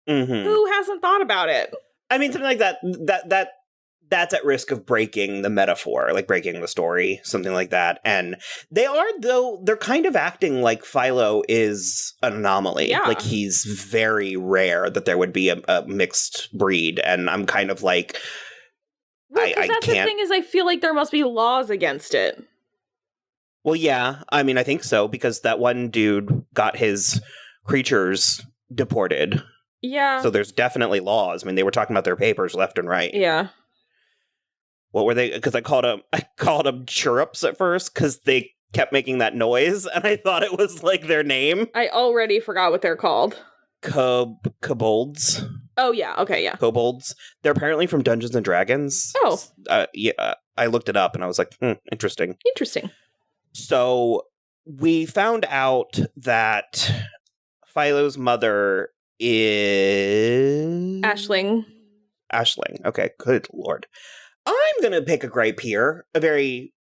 Mm-hmm. Who hasn't thought about it? I mean, something like that's at risk of breaking the metaphor, like breaking the story, something like that. And they're kind of acting like Philo is an anomaly. Yeah. Like, he's very rare that there would be a mixed breed. And I'm kind of like, Well, I that's can't. the thing, is I feel like there must be laws against it. Well, yeah, I mean, I think so, because that one dude got his creatures deported. Yeah. So there's definitely laws. I mean, they were talking about their papers left and right. Yeah. What were they? Because I called them chirrups at first, because they kept making that noise, and I thought it was like their name. I already forgot what they're called. Kobolds. Oh, yeah. Okay, yeah. Kobolds. They're apparently from Dungeons and Dragons. Oh. Yeah. I looked it up, and I was like, interesting. Interesting. So we found out that Philo's mother is... Ashling. Okay, good lord. I'm going to pick a gripe here. A very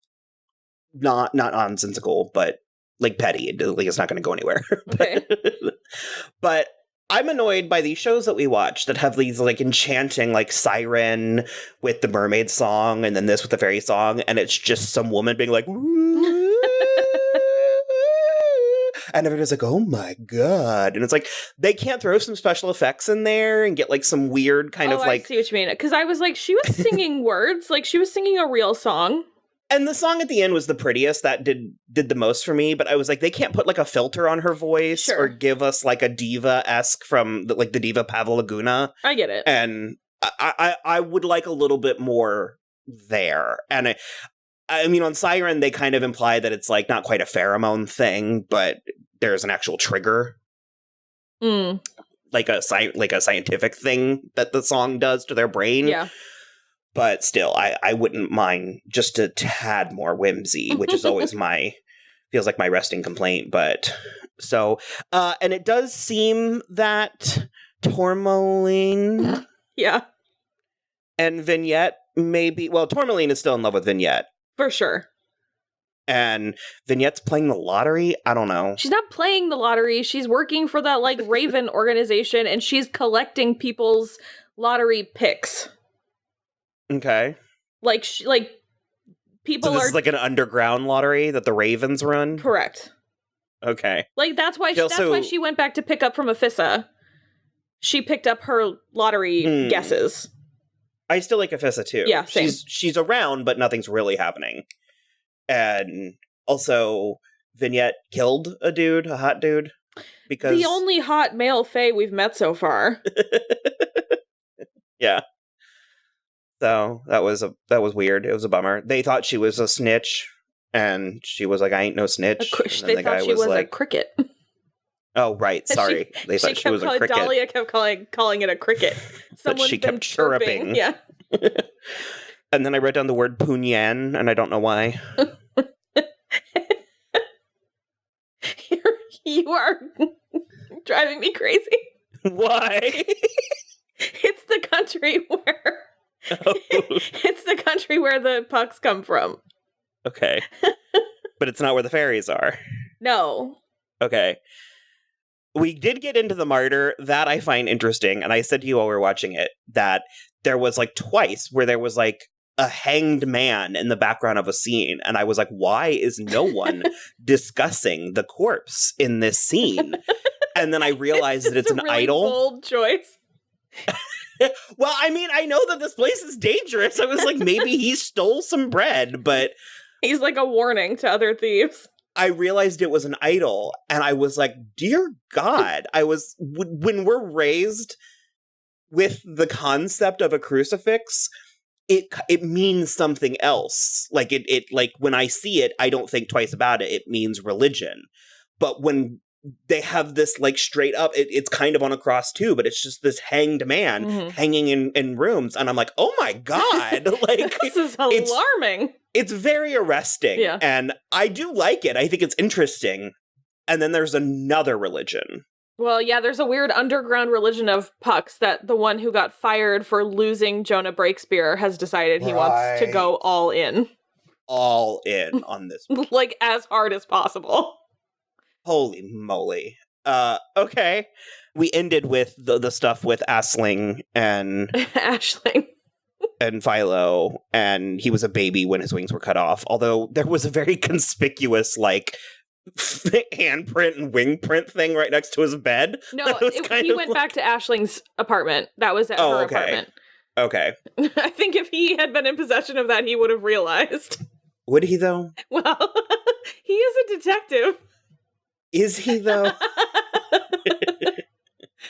not nonsensical, but like petty. Like, it's not going to go anywhere. Okay. But I'm annoyed by these shows that we watch that have these like enchanting, like Siren with the mermaid song, and then this with the fairy song, and it's just some woman being like, and everybody's like, oh my god. And it's like, they can't throw some special effects in there and get like some weird kind of like... I see what you mean. Because I was like, she was singing words. Like, she was singing a real song. And the song at the end was the prettiest. That did the most for me. But I was like, they can't put like a filter on her voice or give us like a diva-esque from the diva Pavla Laguna. I get it. And I would like a little bit more there. And I mean, on Siren, they kind of imply that it's like not quite a pheromone thing, but there's an actual trigger. Like a scientific thing that the song does to their brain. Yeah. But still, I wouldn't mind just a tad more whimsy, which is always feels like my resting complaint. But so, and it does seem that Tourmaline and Vignette Tourmaline is still in love with Vignette. For sure. And Vignette's playing the lottery? I don't know. She's not playing the lottery. She's working for that, like, Raven organization, and she's collecting people's lottery picks. Okay. Like people so this is like an underground lottery that the Ravens run? Correct. Okay. Like, that's why she went back to pick up from Aphissa. She picked up her lottery guesses. I still like Aphissa too. Yeah, same. She's around, but nothing's really happening. And also, Vignette killed a hot dude. Because the only hot male fae we've met so far. Yeah. So that was weird. It was a bummer. They thought she was a snitch, and she was like, "I ain't no snitch." They thought she was a cricket. "Oh, right, sorry." They thought she was a cricket. Dahlia kept calling it a cricket. But she kept chirping. Yeah. And then I wrote down the word punyan, and I don't know why. You are driving me crazy. Why? It's the country where it's the country where the pucks come from. Okay. But it's not where the fairies are. No. Okay. We did get into the martyr. That I find interesting. And I said to you while we were watching it that there was like twice where there was like a hanged man in the background of a scene. And I was like, why is no one discussing the corpse in this scene? And then I realized that it's an really idol. Bold choice. Well, I mean, I know that this place is dangerous. I was like, maybe he stole some bread, but he's like a warning to other thieves. I realized it was an idol, and I was like, dear God. When we're raised with the concept of a crucifix, it means something else. Like it like when I see it, I don't think twice about it. It means religion. But when they have this like straight up, it's kind of on a cross too, but it's just this hanged man hanging in rooms, and I'm like, oh my God, like this is alarming. It's very arresting, yeah. And I do like it. I think it's interesting. And then there's another religion. Well, yeah, there's a weird underground religion of pucks that the one who got fired for losing Jonah Breakspear has decided he wants to go all in. All in on this. Like as hard as possible. Holy moly. Okay. We ended with the stuff with Aisling and Aisling. And Philo, and he was a baby when his wings were cut off. Although there was a very conspicuous, like, handprint and wing print thing right next to his bed. No, he went back to Aisling's apartment. That was at her apartment. Okay. I think if he had been in possession of that, he would have realized. Would he, though? Well, he is a detective. Is he, though?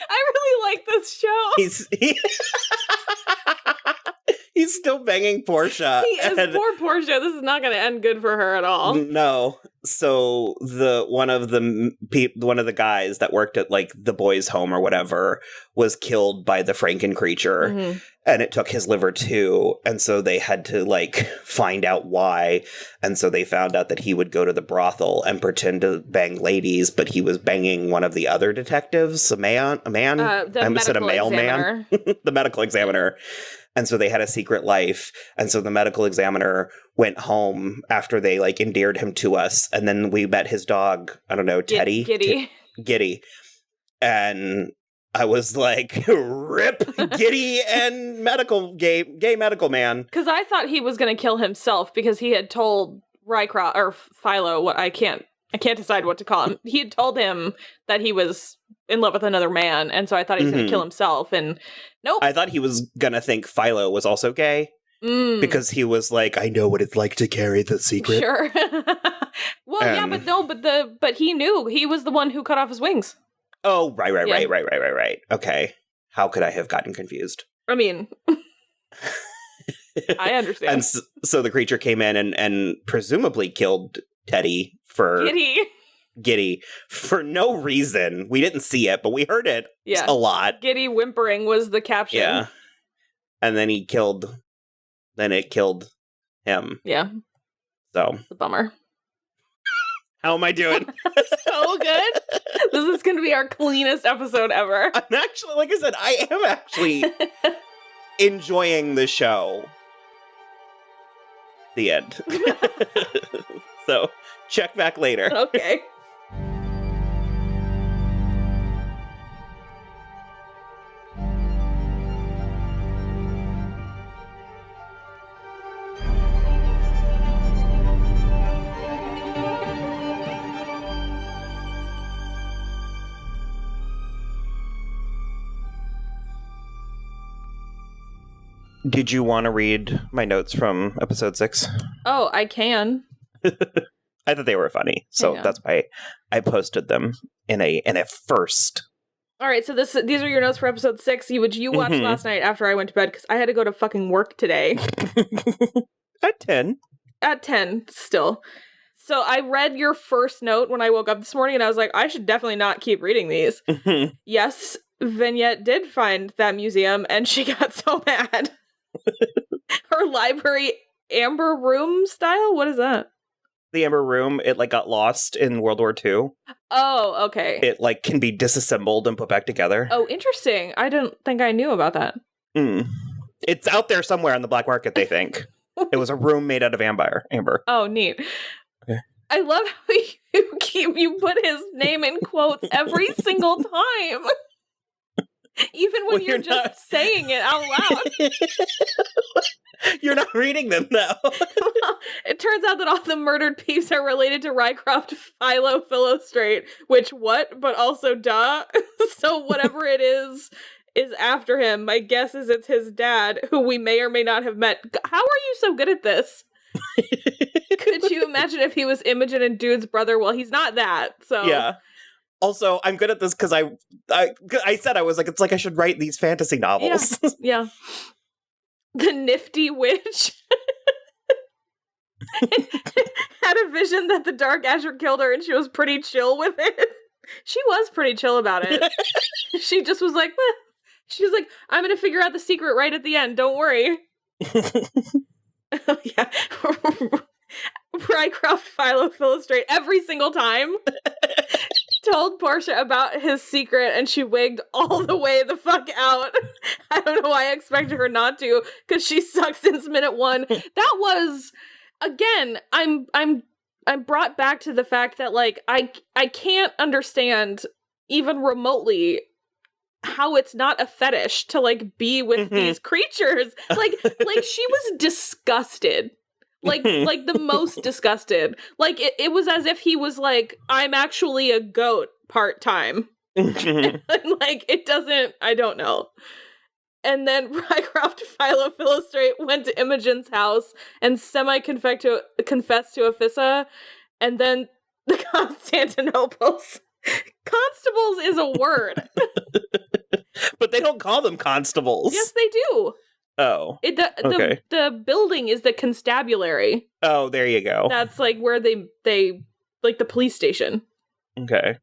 I really like this show. He's still banging Portia. He is poor Portia. This is not going to end good for her at all. No. So one of the guys that worked at like the boys' home or whatever was killed by the Franken creature, and it took his liver too. And so they had to like find out why. And so they found out that he would go to the brothel and pretend to bang ladies, but he was banging one of the other detectives, a man. I said a mailman, the medical examiner. And so they had a secret life. And so the medical examiner went home after they like endeared him to us. And then we met his dog, I don't know, Teddy? Giddy. And I was like, rip Giddy and gay medical man. Because I thought he was going to kill himself because he had told Rycroft or Philo, what I can't decide what to call him. He had told him that he was in love with another man, and so I thought he was going to kill himself, and nope. I thought he was going to think Philo was also gay, because he was like, I know what it's like to carry the secret. Sure. Well, yeah, but no, but he knew. He was the one who cut off his wings. Oh, right. Okay. How could I have gotten confused? I mean, I understand. And so the creature came in and presumably killed Teddy for... Giddy for no reason. We didn't see it, but we heard it a lot. Giddy whimpering was the caption. Yeah. And then it killed him. Yeah. So. It's a bummer. How am I doing? So good. This is going to be our cleanest episode ever. I'm actually, like I said, I am actually enjoying the show. The end. So, check back later. Okay. Did you want to read my notes from episode 6? Oh, I can. I thought they were funny, so that's why I posted them in a first. All right, so these are your notes for episode 6, which you watched last night after I went to bed because I had to go to fucking work today. At 10. At 10, still. So I read your first note when I woke up this morning, and I was like, I should definitely not keep reading these. Yes, Vignette did find that museum, and she got so mad. Her library amber room style? What is that? The Amber Room, it like got lost in World War II. Oh, okay. It like can be disassembled and put back together. Oh, interesting. I didn't think I knew about that. It's out there somewhere on the black market, they think. It was a room made out of amber. Oh, neat. Okay. I love how you put his name in quotes every single time. Even when you're just not saying it out loud. You're not reading them, though. Well, it turns out that all the murdered peeps are related to Rycroft Philostrate, which what? But also duh. So whatever it is after him. My guess is it's his dad, who we may or may not have met. How are you so good at this? Could you imagine if he was Imogen and Dude's brother? Well, he's not that, so... Yeah. Also, I'm good at this because I said I was like, it's like I should write these fantasy novels. Yeah. The nifty witch had a vision that the Dark Azure killed her, and she was pretty chill with it. She was pretty chill about it. She just was like, meh. She was like, I'm gonna figure out the secret right at the end. Don't worry. Oh, yeah. Rycroft Philostrate every single time told Portia about his secret, and she wigged all the way the fuck out. I don't know why I expected her not to, because she sucked since minute 1. That was, again, I'm brought back to the fact that like I can't understand even remotely how it's not a fetish to like be with these creatures. Like she was disgusted. Like the most disgusted. Like it was as if he was like, I'm actually a goat part-time. And, like it doesn't, I don't know. And then Rycroft Philostrate went to Imogen's house and semi-confessed to Aphissa, and then the Constantinople's constables is a word. But they don't call them constables. Yes, they do. Oh. Okay. The building is the constabulary. Oh, there you go. That's like where they like the police station. Okay.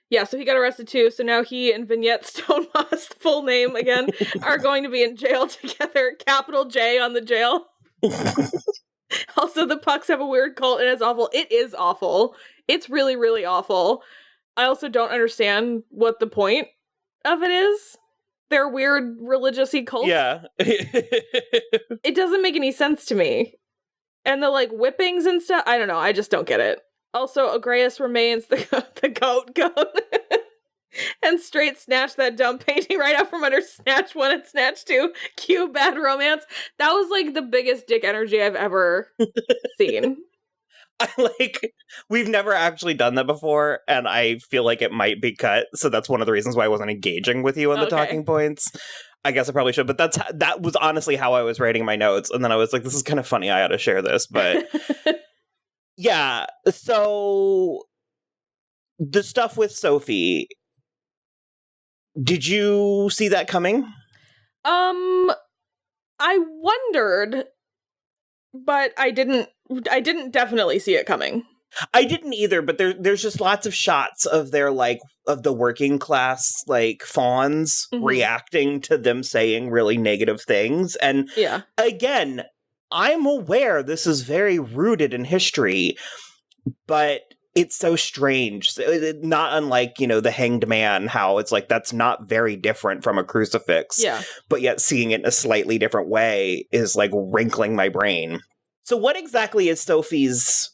Yeah, so he got arrested too. So now he and Vignette Stonemoss, full name again, are going to be in jail together. Capital J on the jail. Also, the Pucks have a weird cult and it's awful. It is awful. It's really, really awful. I also don't understand what the point of it is. They're weird religious-y cults. Yeah. It doesn't make any sense to me. And the like whippings and stuff, I don't know. I just don't get it. Also, Agreus remains the goat. And straight snatched that dumb painting right out from under Snatch 1 and Snatch 2. Cue Bad Romance. That was like the biggest dick energy I've ever seen. We've never actually done that before, and I feel like it might be cut, so that's one of the reasons why I wasn't engaging with you on the talking points. I guess I probably should, but that was honestly how I was writing my notes, and then I was like, this is kind of funny, I ought to share this, but... Yeah, so... The stuff with Sophie... Did you see that coming? I wondered, but I didn't definitely see it coming. I didn't either, but there's just lots of shots of their of the working class fawns reacting to them saying really negative things. And again, I'm aware this is very rooted in history, but it's so strange. Not unlike, the Hanged Man, how it's like that's not very different from a crucifix. Yeah. But yet seeing it in a slightly different way is wrinkling my brain. So what exactly is Sophie's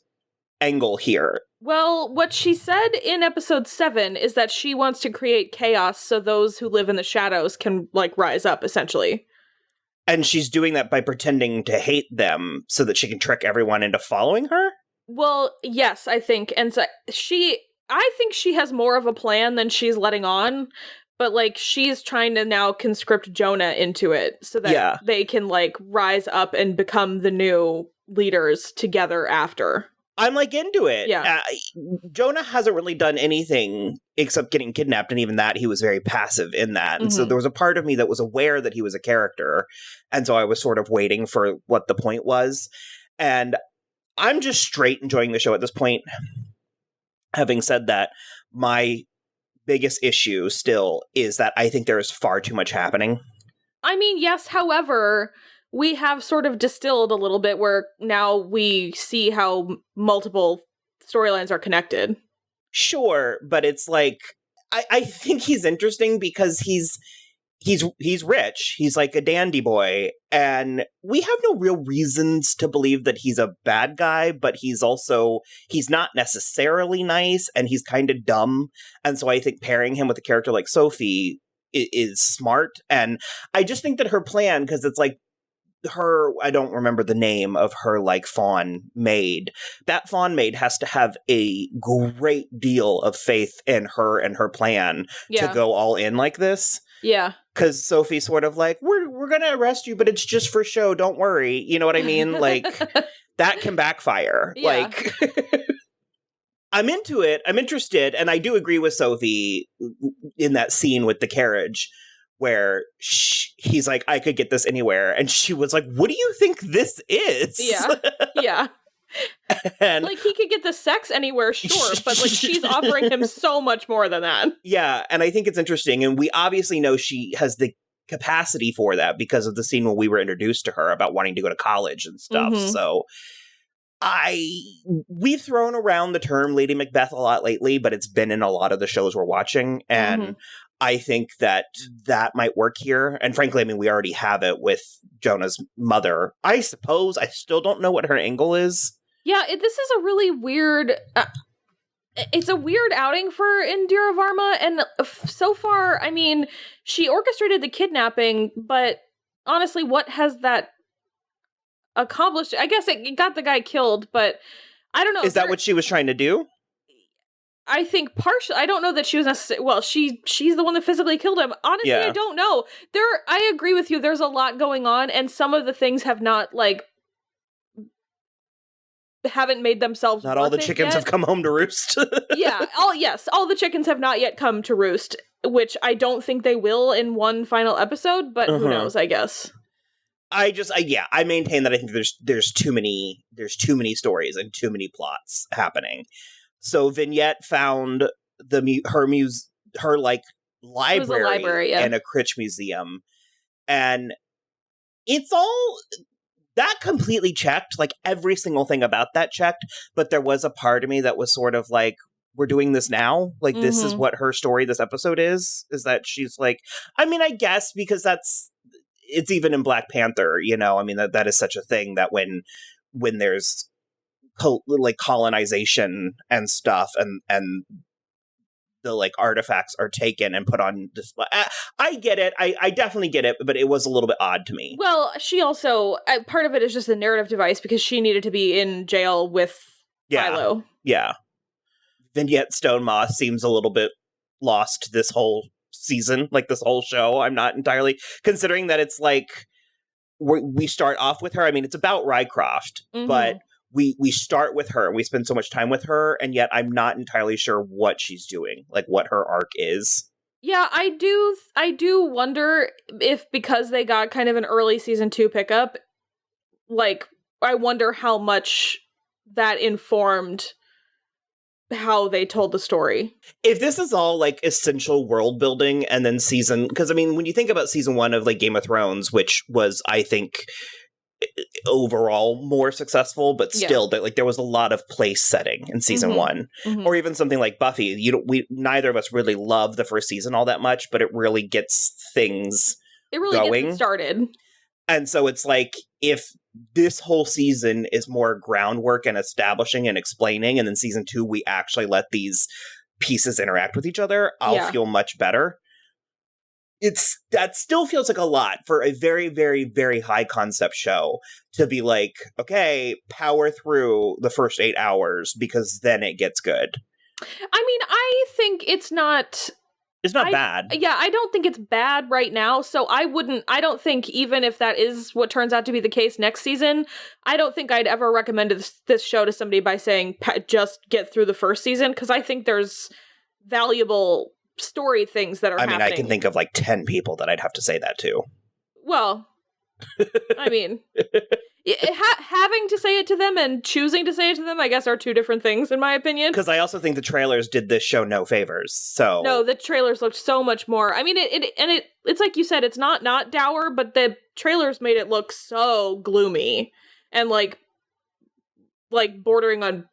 angle here? Well, what she said in episode 7 is that she wants to create chaos so those who live in the shadows can rise up, essentially. And she's doing that by pretending to hate them so that she can trick everyone into following her? Well, yes, I think. And so I think she has more of a plan than she's letting on, but she's trying to now conscript Jonah into it so that they can rise up and become the new leaders together after. I'm like into it. Yeah. Jonah hasn't really done anything except getting kidnapped, and even that he was very passive in that. And so there was a part of me that was aware that he was a character, and so I was sort of waiting for what the point was. And I'm just straight enjoying the show at this point. Having said that, my biggest issue still is that I think there is far too much happening. I mean, yes, however, we have sort of distilled a little bit where now we see how multiple storylines are connected. Sure, but it's like, I think he's interesting because he's rich. He's like a dandy boy, and we have no real reasons to believe that he's a bad guy, but he's not necessarily nice, and he's kind of dumb. And so I think pairing him with a character like Sophie is smart. And I just think that her plan, because it's like I don't remember the name of her like fawn maid. That fawn maid has to have a great deal of faith in her and her plan to go all in like this. Yeah. Because Sophie's sort of like, we're going to arrest you, but it's just for show. Don't worry. You know what I mean? Like, that can backfire. Yeah. Like, I'm into it. I'm interested. And I do agree with Sophie in that scene with the carriage where he's like, I could get this anywhere. And she was like, what do you think this is? Yeah. Yeah. And like, he could get the sex anywhere, sure, but like she's offering him so much more than that. Yeah, and I think it's interesting, and we obviously know she has the capacity for that because of the scene when we were introduced to her about wanting to go to college and stuff. So we've thrown around the term Lady Macbeth a lot lately, but it's been in a lot of the shows we're watching, and I think that might work here. And frankly, I mean, we already have it with Jonah's mother. I suppose I still don't know what her angle is. Yeah, this is a really weird... it's a weird outing for Indira Varma, and so far, I mean, she orchestrated the kidnapping, but honestly, what has that accomplished? I guess it got the guy killed, but I don't know. Is that what she was trying to do? I think partially. I don't know that she was necessarily... Well, she's the one that physically killed him. Honestly, I don't know. I agree with you. There's a lot going on, and some of the things have not, like... haven't made themselves not all the chickens have come home to roost. Yeah, all the chickens have not yet come to roost, which I don't think they will in one final episode, but who knows, I guess. I maintain that I think there's too many stories and too many plots happening. So Vignette found her like library in a Critch museum, and it's all that completely checked, like every single thing about that checked, but there was a part of me that was sort of like, we're doing this now? Like, this is what her story this episode is that she's like, I mean, I guess, because it's even in Black Panther, you know, I mean, that is such a thing that when there's like colonization and stuff and the like artifacts are taken and put on display. I get it. I definitely get it, but it was a little bit odd to me. Well, she also, part of it is just a narrative device because she needed to be in jail with Philo. Yeah. Vignette Stonemoss seems a little bit lost this whole season, like this whole show. I'm not entirely, considering that it's like, we start off with her. I mean, it's about Rycroft, but we start with her and we spend so much time with her, and yet I'm not entirely sure what she's doing, like what her arc is. Yeah, I do wonder if, because they got kind of an early season 2 pickup, like, I wonder how much that informed how they told the story. If this is all like essential world building and then because I mean, when you think about season 1 of like Game of Thrones, which was, I think, overall more successful, but still that like there was a lot of place setting in season 1, or even something like Buffy. Neither of us really love the first season all that much, but it really gets things going. Gets it started. And so it's like, if this whole season is more groundwork and establishing and explaining, and then season 2 we actually let these pieces interact with each other, I'll feel much better. That still feels like a lot for a very, very, very high concept show to be like, okay, power through the first 8 hours because then it gets good. I mean, I think it's not It's not bad. Yeah, I don't think it's bad right now, so I don't think even if that is what turns out to be the case next season, I don't think I'd ever recommend this show to somebody by saying, just get through the first season, because I think there's valuable story things that are happening. I can think of like 10 people that I'd have to say that to. Well, I mean, having to say it to them and choosing to say it to them, I guess, are two different things, in my opinion. Because I also think the trailers did this show no favors. So no, the trailers looked so much more. I mean, it's like you said, it's not dour, but the trailers made it look so gloomy and like bordering on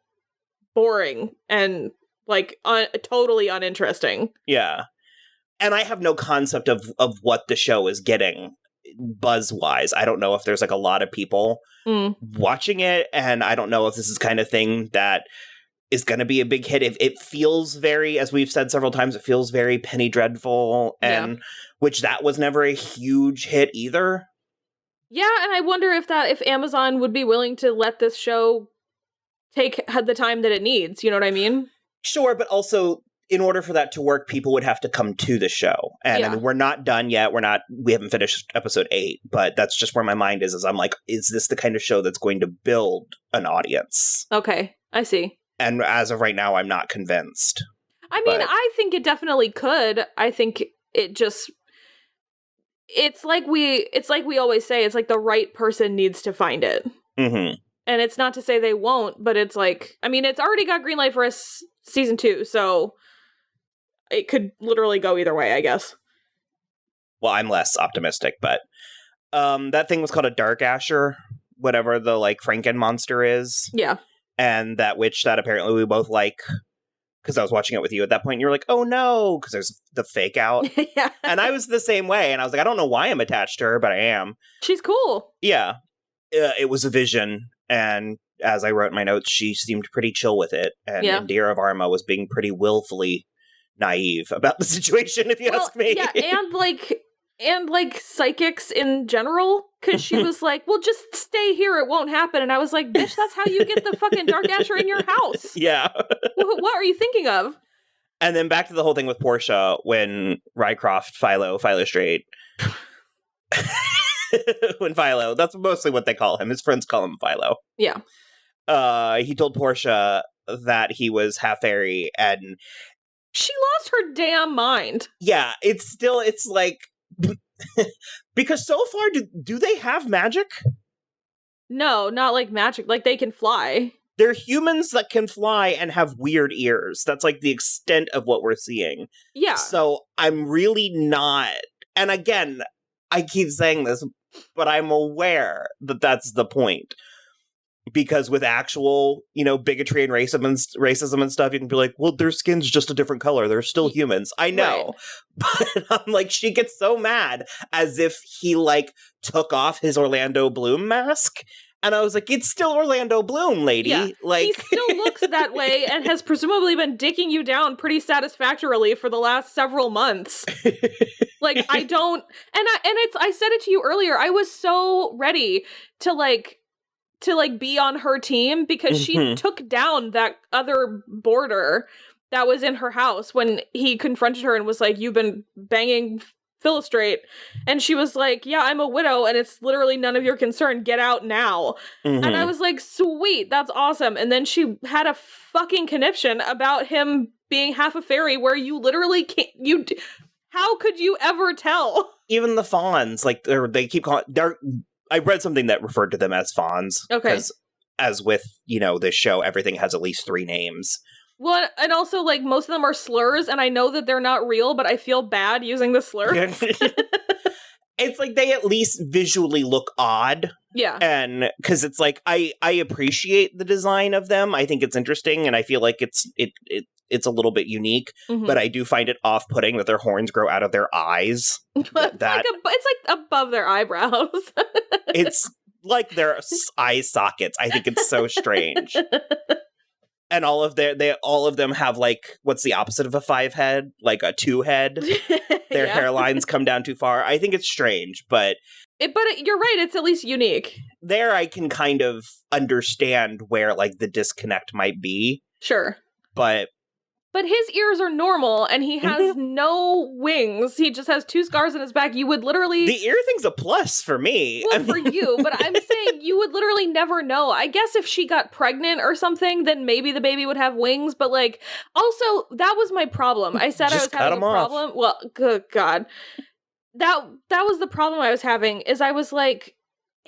boring and like totally uninteresting. Yeah, and I have no concept of what the show is getting. Buzz-wise, I don't know if there's like a lot of people watching it, and I don't know if this is kind of thing that is going to be a big hit. If it feels very, as we've said several times, it feels very Penny Dreadful, and which that was never a huge hit either. Yeah, and I wonder if Amazon would be willing to let this show take the time that it needs. You know what I mean? Sure, but also, in order for that to work, people would have to come to the show. And I mean, we're not done yet. We haven't finished episode 8, but that's just where my mind is I'm like, is this the kind of show that's going to build an audience? Okay, I see. And as of right now, I'm not convinced. I mean, I think it definitely could. I think it just, it's like we always say, it's like the right person needs to find it. Mm-hmm. And it's not to say they won't, but it's like, I mean, it's already got green light for season 2, so it could literally go either way, I guess. Well, I'm less optimistic, but that thing was called a Dark Asher, whatever the like Franken monster is. Yeah. And that witch that apparently we both like, because I was watching it with you at that point, and you're like, oh no, because there's the fake out. Yeah. And I was the same way, and I was like, I don't know why I'm attached to her, but I am. She's cool. Yeah. It was a vision, and as I wrote in my notes, she seemed pretty chill with it, and Indira of Arma was being pretty willfully naive about the situation, if you ask me. Yeah, and psychics in general, because she was like, well, just stay here, it won't happen. And I was like, bitch, that's how you get the fucking Dark Asher in your house. Yeah. What are you thinking of? And then back to the whole thing with Portia, when Rycroft, Philostrate, when Philo, that's mostly what they call him. His friends call him Philo. Yeah. He told Portia that he was half fairy, and she lost her damn mind. Yeah, it's like, because so far, do they have magic? No, not like magic. Like, they can fly. They're humans that can fly and have weird ears. That's like the extent of what we're seeing. Yeah. So I'm really not, and again, I keep saying this, but I'm aware that that's the point. Because with actual, bigotry and racism and stuff, you can be like, well, their skin's just a different color. They're still humans. I know. Right. But I'm like, she gets so mad as if he, like, took off his Orlando Bloom mask. And I was like, it's still Orlando Bloom, lady. Yeah. Like, he still looks that way and has presumably been dicking you down pretty satisfactorily for the last several months. Like, I don't, I said it to you earlier, I was so ready to be on her team because she took down that other boarder that was in her house when he confronted her and was like, you've been banging Philostrate. And she was like, yeah, I'm a widow and it's literally none of your concern. Get out now. And I was like, sweet, that's awesome. And then she had a fucking conniption about him being half a fairy where you literally can't, how could you ever tell? Even the fawns, like, they keep calling, I read something that referred to them as fawns. Okay. Because as with, this show, everything has at least 3 names. Well, and also, like, most of them are slurs, and I know that they're not real, but I feel bad using the slurs. It's like they at least visually look odd. Yeah. And because it's like, I appreciate the design of them. I think it's interesting, and I feel like it's a little bit unique, but I do find it off-putting that their horns grow out of their eyes. It's like above their eyebrows. It's like their eye sockets. I think it's so strange. And all of them have, like, what's the opposite of a 5 head? Like a 2 head. Their hairlines come down too far. I think it's strange, but you're right. It's at least unique. There, I can kind of understand where, like, the disconnect might be. Sure. But But his ears are normal, and he has no wings. He just has 2 scars on his back. You would literally... The ear thing's a plus for me. Well, for you, but I'm saying you would literally never know. I guess if she got pregnant or something, then maybe the baby would have wings, but, like, also, that was my problem. I said I was having a problem. Well, good God. That was the problem I was having, is I was like,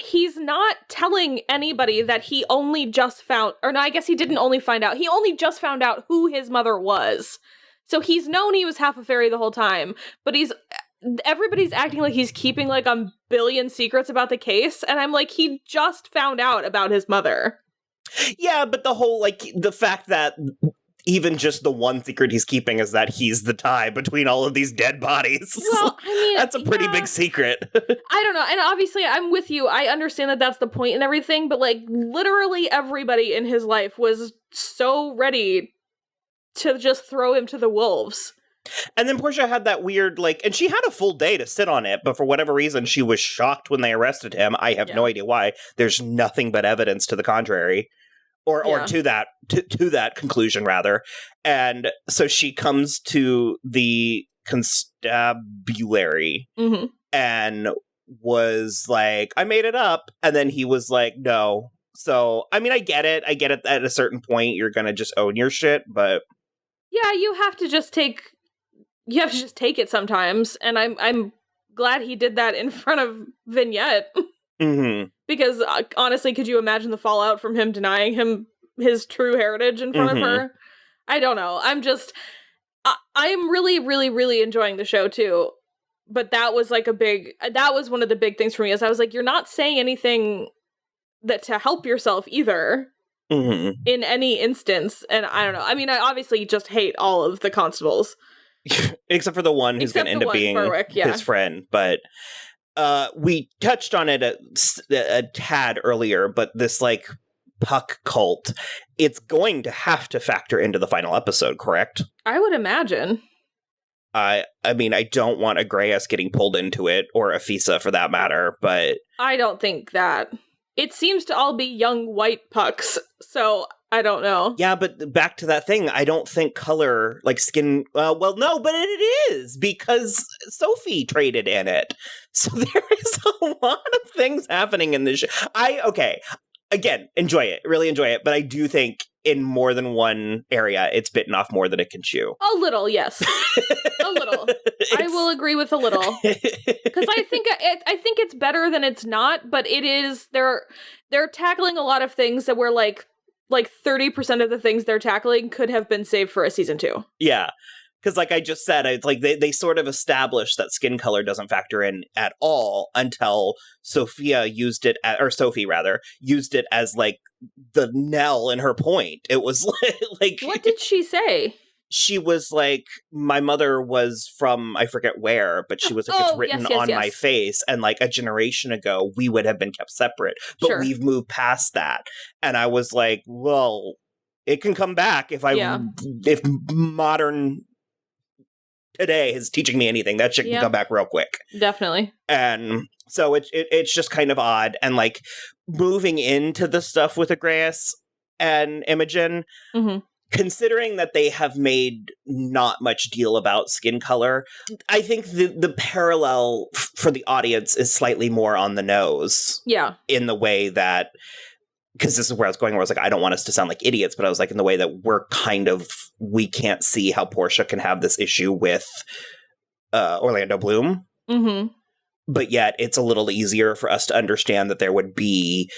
he's not telling anybody that he only just found, or no, I guess he didn't only find out. He only just found out who his mother was. So he's known he was half a fairy the whole time, but everybody's acting like he's keeping like a billion secrets about the case, and I'm like, he just found out about his mother. Yeah, but the whole, like, the fact that even just the one secret he's keeping is that he's the tie between all of these dead bodies. Well, I mean, that's a pretty big secret. I don't know. And obviously, I'm with you. I understand that that's the point and everything, but, like, literally everybody in his life was so ready to just throw him to the wolves. And then Portia had that weird, like, and she had a full day to sit on it, but for whatever reason, she was shocked when they arrested him. I have no idea why. There's nothing but evidence to the contrary. Or to that conclusion, rather. And so she comes to the constabulary and was like, I made it up. And then he was like, no. So, I mean, I get it. At a certain point, you're going to just own your shit, but... Yeah, you have to just take it sometimes. And I'm glad he did that in front of Vignette. Mm-hmm. Because, honestly, could you imagine the fallout from him denying him his true heritage in front of her? I don't know. I'm really, really, really enjoying the show, too. But that was, like, that was one of the big things for me, is I was like, you're not saying anything that to help yourself, either, in any instance. And I don't know. I mean, I obviously just hate all of the constables. Except for the one who's going to end up being his friend, but... we touched on it a tad earlier, but this, like, Puck cult, it's going to have to factor into the final episode, correct? I would imagine. I mean, I don't want Agreus getting pulled into it, or Afisa for that matter, but... I don't think that. It seems to all be young white Pucks, so I don't know. Yeah, but back to that thing, I don't think color, like skin... well, no, but it is, because Sophie traded in it. So there is a lot of things happening in this show. Again, enjoy it, really enjoy it, but I do think in more than one area, it's bitten off more than it can chew. A little, yes. A little. I will agree with a little. Because I think it's better than it's not, but it is, they're tackling a lot of things that were like 30% of the things they're tackling could have been saved for a season 2. Yeah. Because like I just said, it's like they sort of established that skin color doesn't factor in at all until Sophie used it as like the knell in her point. It was like... What did she say? She was like, my mother was from, I forget where, but she was like, it's written on my face. And like a generation ago, we would have been kept separate. But we've moved past that. And I was like, well, it can come back if modern... today is teaching me anything, that shit can come back real quick. Definitely. And so it's just kind of odd. And like moving into the stuff with Agreus and Imogen, considering that they have made not much deal about skin color, I think the parallel for the audience is slightly more on the nose. Yeah. In the way that... because this is where I was going, where I was like, I don't want us to sound like idiots, but I was like, in the way that we can't see how Portia can have this issue with Orlando Bloom. Mm-hmm. But yet it's a little easier for us to understand that there would be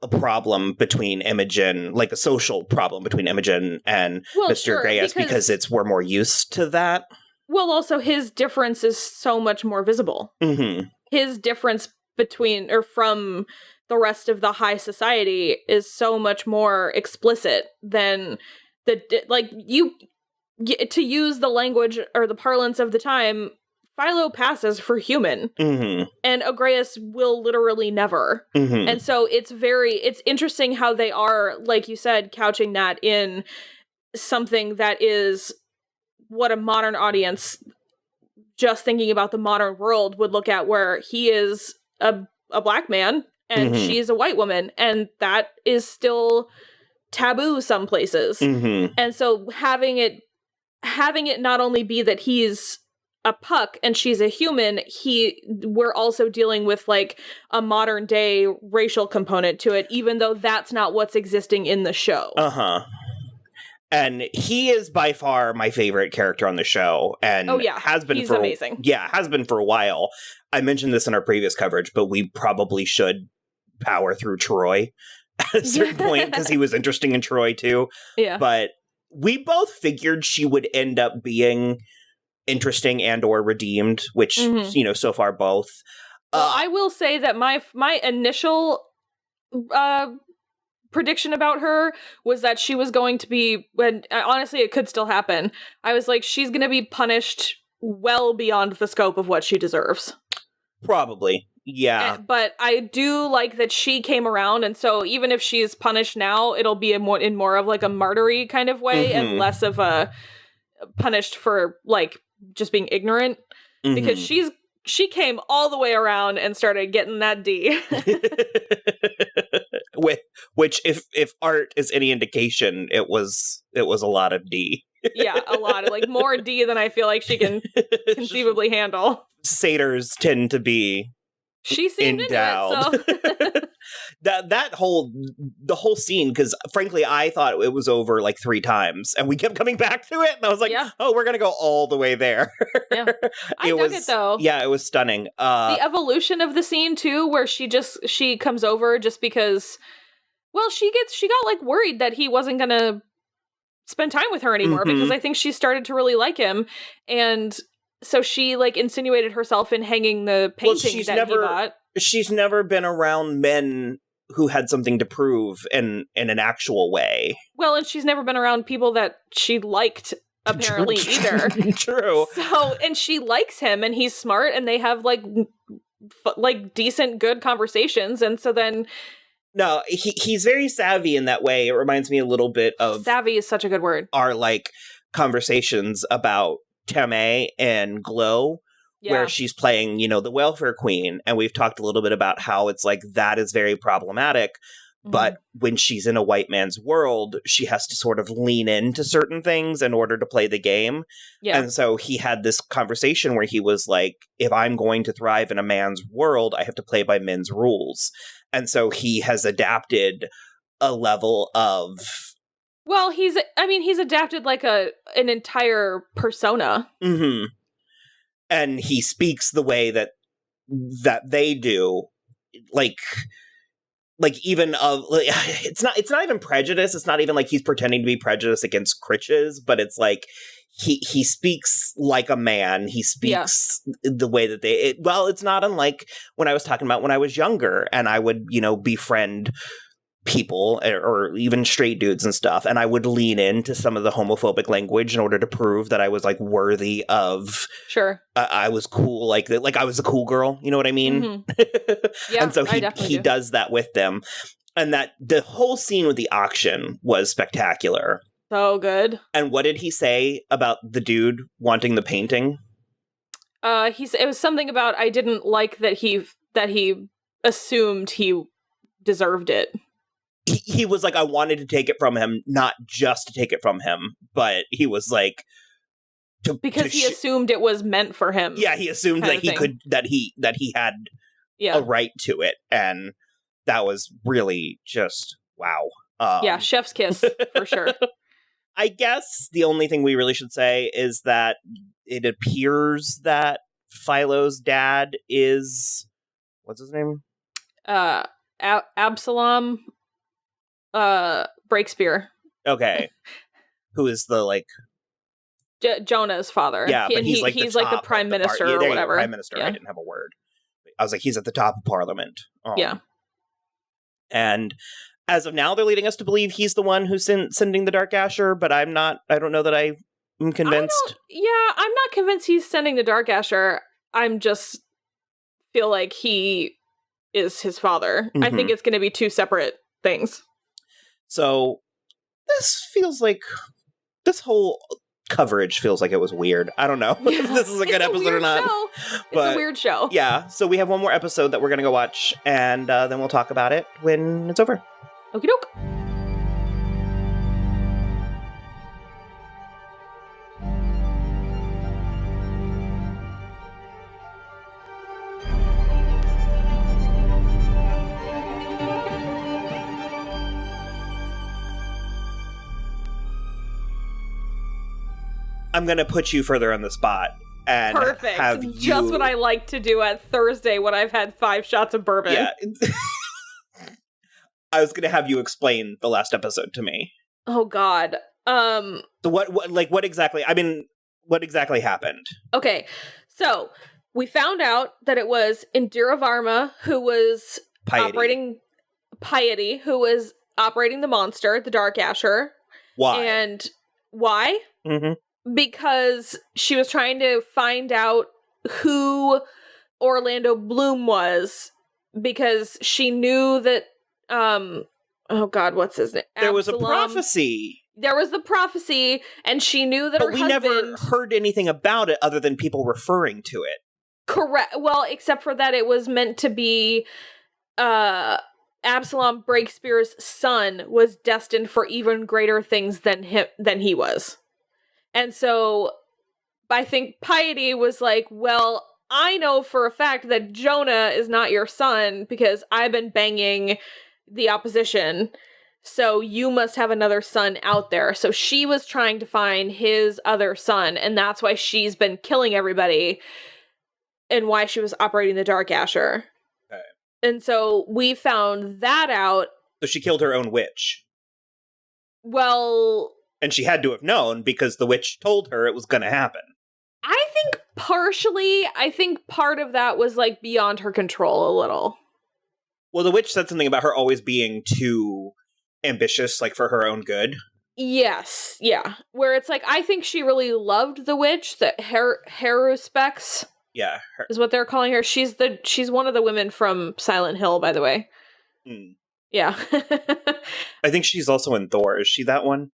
a problem between Imogen, like a social problem between Imogen and Mr. Agreus, because we're more used to that. Well, also his difference is so much more visible. Mm-hmm. His difference from the rest of the high society is so much more explicit than to use the language or the parlance of the time, Philo passes for human, and Agreus will literally never. And so it's interesting how they are, like you said, couching that in something that is what a modern audience, just thinking about the modern world, would look at, where he is a black man and she's a white woman, and that is still taboo some places. Mm-hmm. And so having it not only be that he's a puck and she's a human, we're also dealing with like a modern day racial component to it, even though that's not what's existing in the show. Uh-huh. And he is by far my favorite character on the show, and has been he's amazing. Has been for a while. I mentioned this in our previous coverage, but we probably should power through Troy at a certain point, because he was interesting in Troy too. Yeah. But we both figured she would end up being interesting and or redeemed, which, so far both. Well, I will say that my initial prediction about her was that she was going to be, and honestly it could still happen, I was like, she's going to be punished well beyond the scope of what she deserves. Probably. Yeah. But I do like that she came around, and so even if she's punished now, it'll be in more of like a martyry kind of way, and less of a punished for like just being ignorant, because she came all the way around and started getting that D. Which if art is any indication, it was a lot of D. Yeah, a lot of like more D than I feel like she can conceively handle. Satyrs tend to be she seemed endowed. Into it, so. the whole scene, because frankly I thought it was over like 3 times, and we kept coming back to it, and I was like, oh, we're gonna go all the way there. Yeah, I dug it though. Yeah, it was stunning. The evolution of the scene too, where she comes over just because, well, she got like worried that he wasn't gonna spend time with her anymore, because I think she started to really like him, and so she like insinuated herself in hanging the painting he bought. She's never been around men who had something to prove in an actual way. Well, and she's never been around people that she liked, apparently, either. True. So, and she likes him, and he's smart, and they have like decent, good conversations, and so then. No, he's very savvy in that way. It reminds me a little bit of... Savvy is such a good word. Our, like, conversations about Teme and Glow, where she's playing, the welfare queen, and we've talked a little bit about how it's like, that is very problematic, but when she's in a white man's world, she has to sort of lean into certain things in order to play the game. Yeah. And so he had this conversation where he was like, if I'm going to thrive in a man's world, I have to play by men's rules. And so he has adapted a level of... Well, he's adapted like an entire persona. Mm-hmm. And he speaks the way that they do. Like even of... it's not even prejudice. It's not even like he's pretending to be prejudiced against Critches, but it's like he speaks like a man. He speaks the way that it's not unlike when I was talking about when I was younger and I would, befriend people or even straight dudes and stuff. And I would lean into some of the homophobic language in order to prove that I was like worthy of, I was cool. Like I was a cool girl. You know what I mean? Mm-hmm. Yeah. And so he does that with them. And that the whole scene with the auction was spectacular. So good. And what did he say about the dude wanting the painting? It was something about, I didn't like that he assumed he deserved it. He was like, I wanted to take it from him, not just to take it from him, but he was like, because he assumed it was meant for him. Yeah, he assumed that he had a right to it, and that was really just wow. Chef's kiss for sure. I guess the only thing we really should say is that it appears that Philo's dad is, what's his name? Absalom Breakspear. Okay. Who is the like Jonah's father. Yeah, but he's the prime minister or whatever. Prime minister. Yeah. I didn't have a word. I was like, he's at the top of Parliament. Yeah. And as of now, they're leading us to believe he's the one who's sending the Dark Asher, but I don't know that I'm convinced. I'm not convinced he's sending the Dark Asher. I'm just feel like he is his father. Mm-hmm. I think it's going to be 2 separate things. So this whole coverage feels like it was weird. I don't know if this is a good episode or not. It's a weird show. Yeah, so we have one more episode that we're going to go watch, and then we'll talk about it when it's over. Okie doke. I'm going to put you further on the spot. And Perfect. have you... Just what I like to do at Thursday when I've had 5 shots of bourbon. Yeah. I was going to have you explain the last episode to me. Oh, God. So what exactly happened? Okay, so we found out that it was Indira Varma who was operating the monster, the Dark Asher. Why? And why? Mm-hmm. Because she was trying to find out who Orlando Bloom was, because she knew that, oh God, what's his name? There was a prophecy. There was the prophecy, and she knew that her husband... But we never heard anything about it other than people referring to it. Correct. Well, except for that it was meant to be, Absalom Breakspear's son was destined for even greater things than he was. And so I think Piety was like, well, I know for a fact that Jonah is not your son because I've been banging the opposition, so you must have another son out there. So she was trying to find his other son, and that's why she's been killing everybody and why she was operating the Dark Asher. Okay. And so we found that out. So she killed her own witch. Well... And she had to have known because the witch told her it was going to happen. I think part of that was like beyond her control a little. Well, the witch said something about her always being too ambitious, like for her own good. Yes, yeah. Where it's like, I think she really loved the witch, that Haruspex. Yeah. Is what they're calling her. She's one of the women from Silent Hill, by the way. Mm. Yeah. I think she's also in Thor. Is she that one?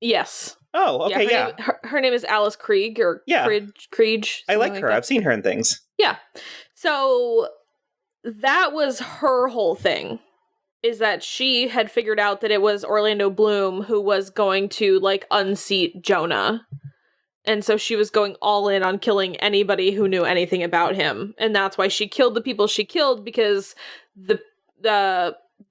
Yes. Oh, okay, yeah. Her name is Alice Krieg, or Krieg. I like her. I've seen her in things. Yeah. So that was her whole thing, is that she had figured out that it was Orlando Bloom who was going to, like, unseat Jonah. And so she was going all in on killing anybody who knew anything about him. And that's why she killed the people she killed, because the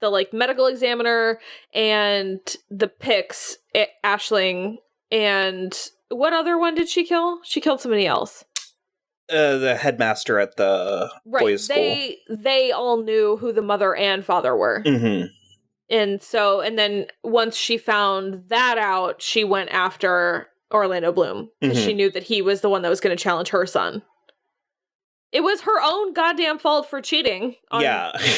like medical examiner and the Pix, Aisling, and what other one did she kill? She killed somebody else. The headmaster at the boys' school. They all knew who the mother and father were. Mm-hmm. And then once she found that out, she went after Orlando Bloom, because she knew that he was the one that was going to challenge her son. It was her own goddamn fault for cheating on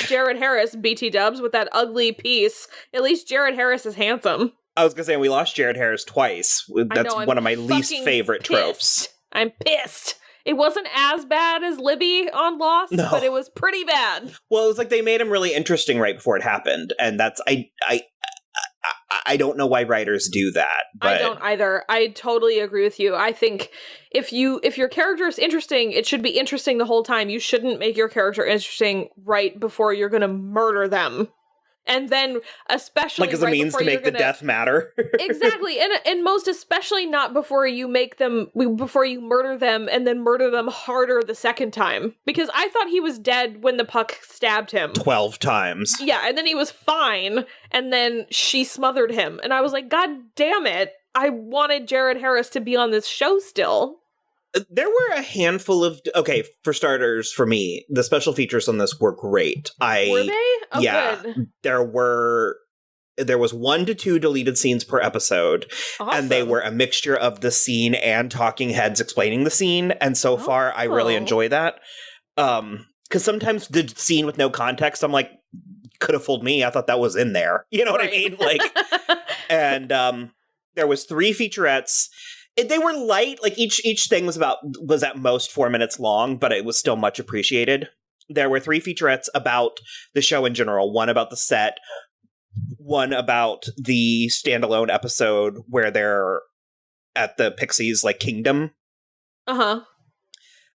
Jared Harris, BT dubs, with that ugly piece. At least Jared Harris is handsome. I was going to say, we lost Jared Harris twice. That's one of my least favorite tropes. I'm pissed. It wasn't as bad as Libby on Lost, but it was pretty bad. Well, it was like they made him really interesting right before it happened, and that's I don't know why writers do that. But... I don't either. I totally agree with you. I think if your character is interesting, it should be interesting the whole time. You shouldn't make your character interesting right before you're going to murder them. And then, especially like as a means to make the death matter. Exactly, and most especially not before you murder them and then murder them harder the second time. Because I thought he was dead when the puck stabbed him 12 times. Yeah, and then he was fine, and then she smothered him, and I was like, God damn it! I wanted Jared Harris to be on this show still. There were a handful of... Okay, for starters, for me, the special features on this were great. Were they? Oh, yeah, good. There was 1 to 2 deleted scenes per episode, awesome. And they were a mixture of the scene and talking heads explaining the scene, and so far, I really enjoy that. Because sometimes the scene with no context, I'm like, could have fooled me, I thought that was in there. You know what I mean? Like, and there was 3 featurettes. They were light, like each thing was at most 4 minutes long, but it was still much appreciated. There were 3 featurettes about the show in general, one about the set, one about the standalone episode where they're at the Pixies, like, kingdom. Uh-huh.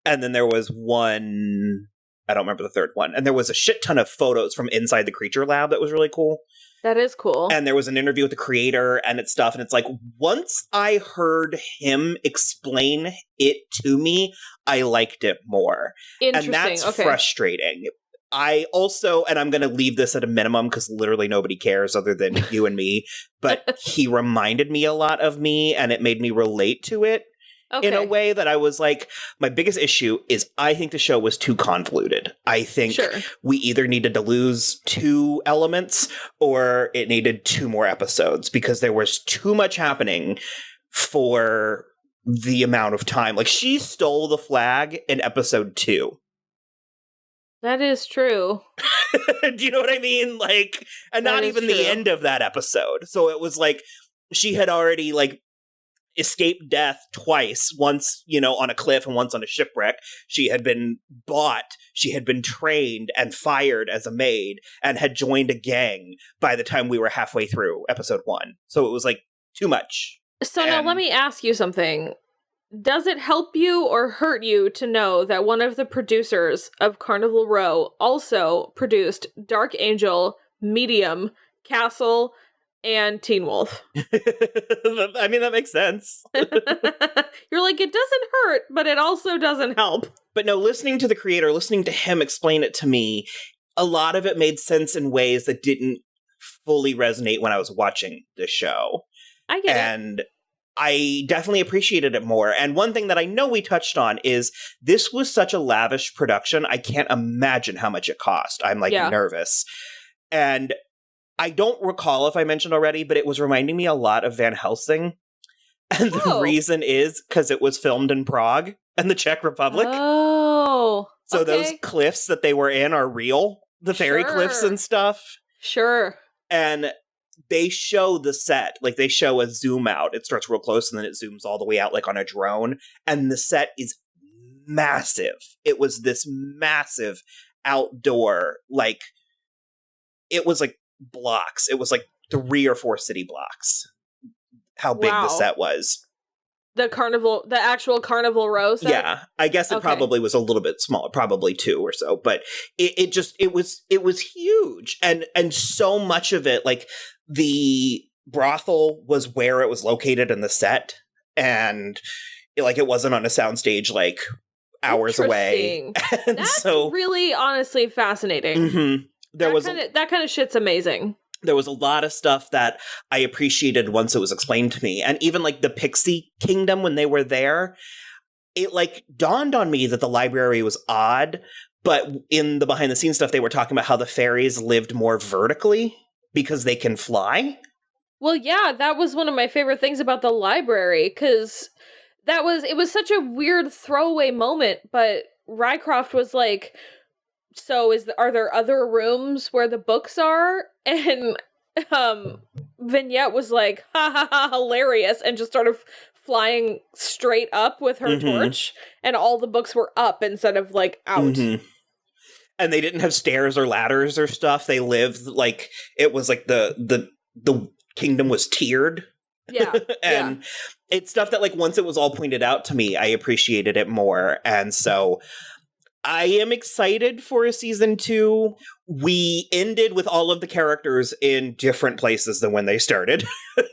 And then there was one, I don't remember the third one, and there was a shit ton of photos from inside the Creature Lab that was really cool. That is cool. And there was an interview with the creator and it's stuff. And it's like, once I heard him explain it to me, I liked it more. Interesting. And that's frustrating. I also, and I'm going to leave this at a minimum because literally nobody cares other than you and me, but he reminded me a lot of me, and it made me relate to it in a way that I was like, my biggest issue is I think the show was too convoluted. I think we either needed to lose 2 elements or it needed 2 more episodes because there was too much happening for the amount of time. Like, she stole the flag in episode 2. That is true. Do you know what I mean? Like, and not even the end of that episode. So it was like, she had already, like, escaped death twice, once, you know, on a cliff and once on a shipwreck. She had been bought, she had been trained and fired as a maid, and had joined a gang by the time we were halfway through episode 1. So it was, like, too much. So now let me ask you something. Does it help you or hurt you to know that one of the producers of Carnival Row also produced Dark Angel, Medium, Castle, and Teen Wolf? I mean, that makes sense. You're like, it doesn't hurt, but it also doesn't help. But no, listening to the creator, listening to him explain it to me, a lot of it made sense in ways that didn't fully resonate when I was watching the show. I get it. And I definitely appreciated it more. And one thing that I know we touched on is this was such a lavish production. I can't imagine how much it cost. I'm like nervous. And I don't recall if I mentioned already, but it was reminding me a lot of Van Helsing. And the reason is because it was filmed in Prague and the Czech Republic. Oh. So those cliffs that they were in are real. The fairy cliffs and stuff. Sure. And they show the set, like they show a zoom out. It starts real close and then it zooms all the way out like on a drone. And the set is massive. It was this massive outdoor, like, it was like blocks. It was like 3 or 4 city blocks. How big the set was. The actual Carnival Row set? Yeah, I guess it probably was a little bit smaller, probably 2 or so, but it was huge. And so much of it, like, the brothel was where it was located in the set, and it wasn't on a soundstage like hours away. And that's so really honestly fascinating. That kind of shit's amazing. There was a lot of stuff that I appreciated once it was explained to me. And even like the Pixie Kingdom, when they were there, it like dawned on me that the library was odd. But in the behind the scenes stuff, they were talking about how the fairies lived more vertically because they can fly. Well, yeah, that was one of my favorite things about the library, because it was such a weird throwaway moment. But Rycroft was like, so are there other rooms where the books are? And Vignette was like, ha ha ha, hilarious, and just started flying straight up with her torch, and all the books were up instead of like out. And they didn't have stairs or ladders or stuff. They lived like, it was like the kingdom was tiered. Yeah. And it's stuff that like once it was all pointed out to me, I appreciated it more. And so I am excited for a season 2. We ended with all of the characters in different places than when they started.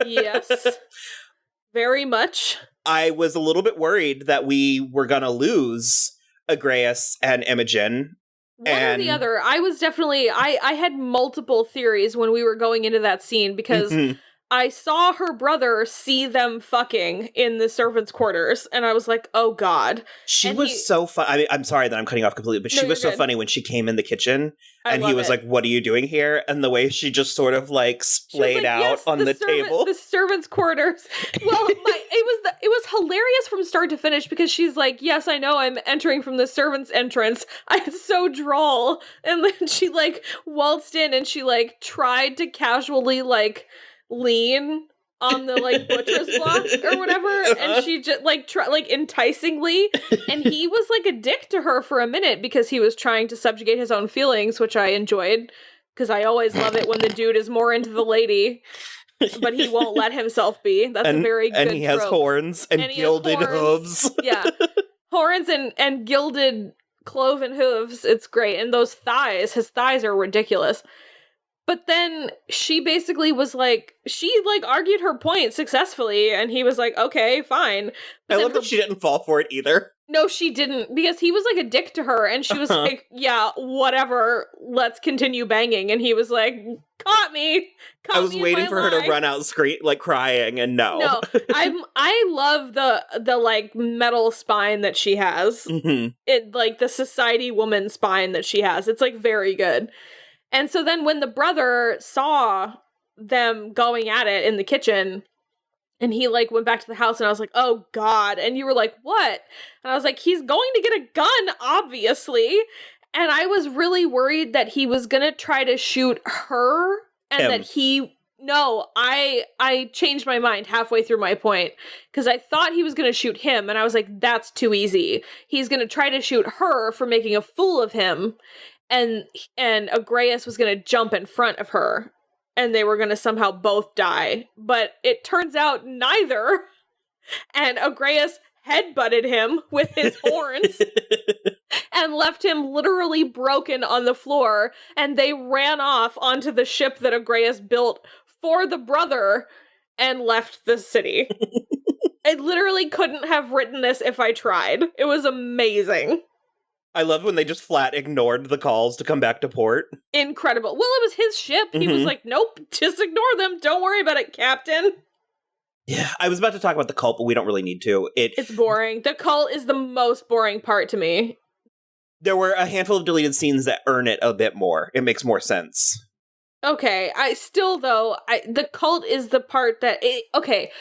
Yes. Very much. I was a little bit worried that we were going to lose Agreus and Imogen. One or the other. I was definitely, I had multiple theories when we were going into that scene, because I saw her brother see them fucking in the servants' quarters, and I was like, oh god. She was so fun. I mean, I'm sorry that I'm cutting off completely, but she was so funny when she came in the kitchen, and he was like, what are you doing here? And the way she just sort of like splayed out on the table. The servants' quarters. Well, it was hilarious from start to finish, because she's like, yes, I know I'm entering from the servants' entrance. I'm so droll. And then she like waltzed in and she like tried to casually like lean on the like butcher's block or whatever, and she just like enticingly, and he was like a dick to her for a minute because he was trying to subjugate his own feelings, which I enjoyed, because I always love it when the dude is more into the lady, but he won't let himself be. That's a very good and he has horns and gilded hooves. Yeah, horns and gilded cloven hooves. It's great. And those thighs, his thighs are ridiculous. But then she basically was like, she like argued her point successfully, and he was like, okay, fine. But I then love that she didn't fall for it either. No, she didn't, because he was like a dick to her, and she was like, yeah, whatever, let's continue banging. And he was like, caught me. I was waiting for her to run out like crying, and no. I love the like metal spine that she has. It like the society woman spine that she has. It's like very good. And so then when the brother saw them going at it in the kitchen, and he, like, went back to the house, and I was like, oh, God. And you were like, what? And I was like, he's going to get a gun, obviously. And I was really worried that he was going to try to shoot her, and that he... No, I changed my mind halfway through my point, because I thought he was going to shoot him, and I was like, that's too easy. He's going to try to shoot her for making a fool of him, and Agreus was going to jump in front of her. And they were going to somehow both die. But it turns out neither. And Agreus headbutted him with his horns and left him literally broken on the floor. And they ran off onto the ship that Agreus built for the brother and left the city. I literally couldn't have written this if I tried. It was amazing. I love when they just flat ignored the calls to come back to port. Incredible. Well, it was his ship. He was like, nope, just ignore them. Don't worry about it, Captain. Yeah, I was about to talk about the cult, but we don't really need to. It's boring. The cult is the most boring part to me. There were a handful of deleted scenes that earn it a bit more. It makes more sense. Okay, the cult is the part that... okay,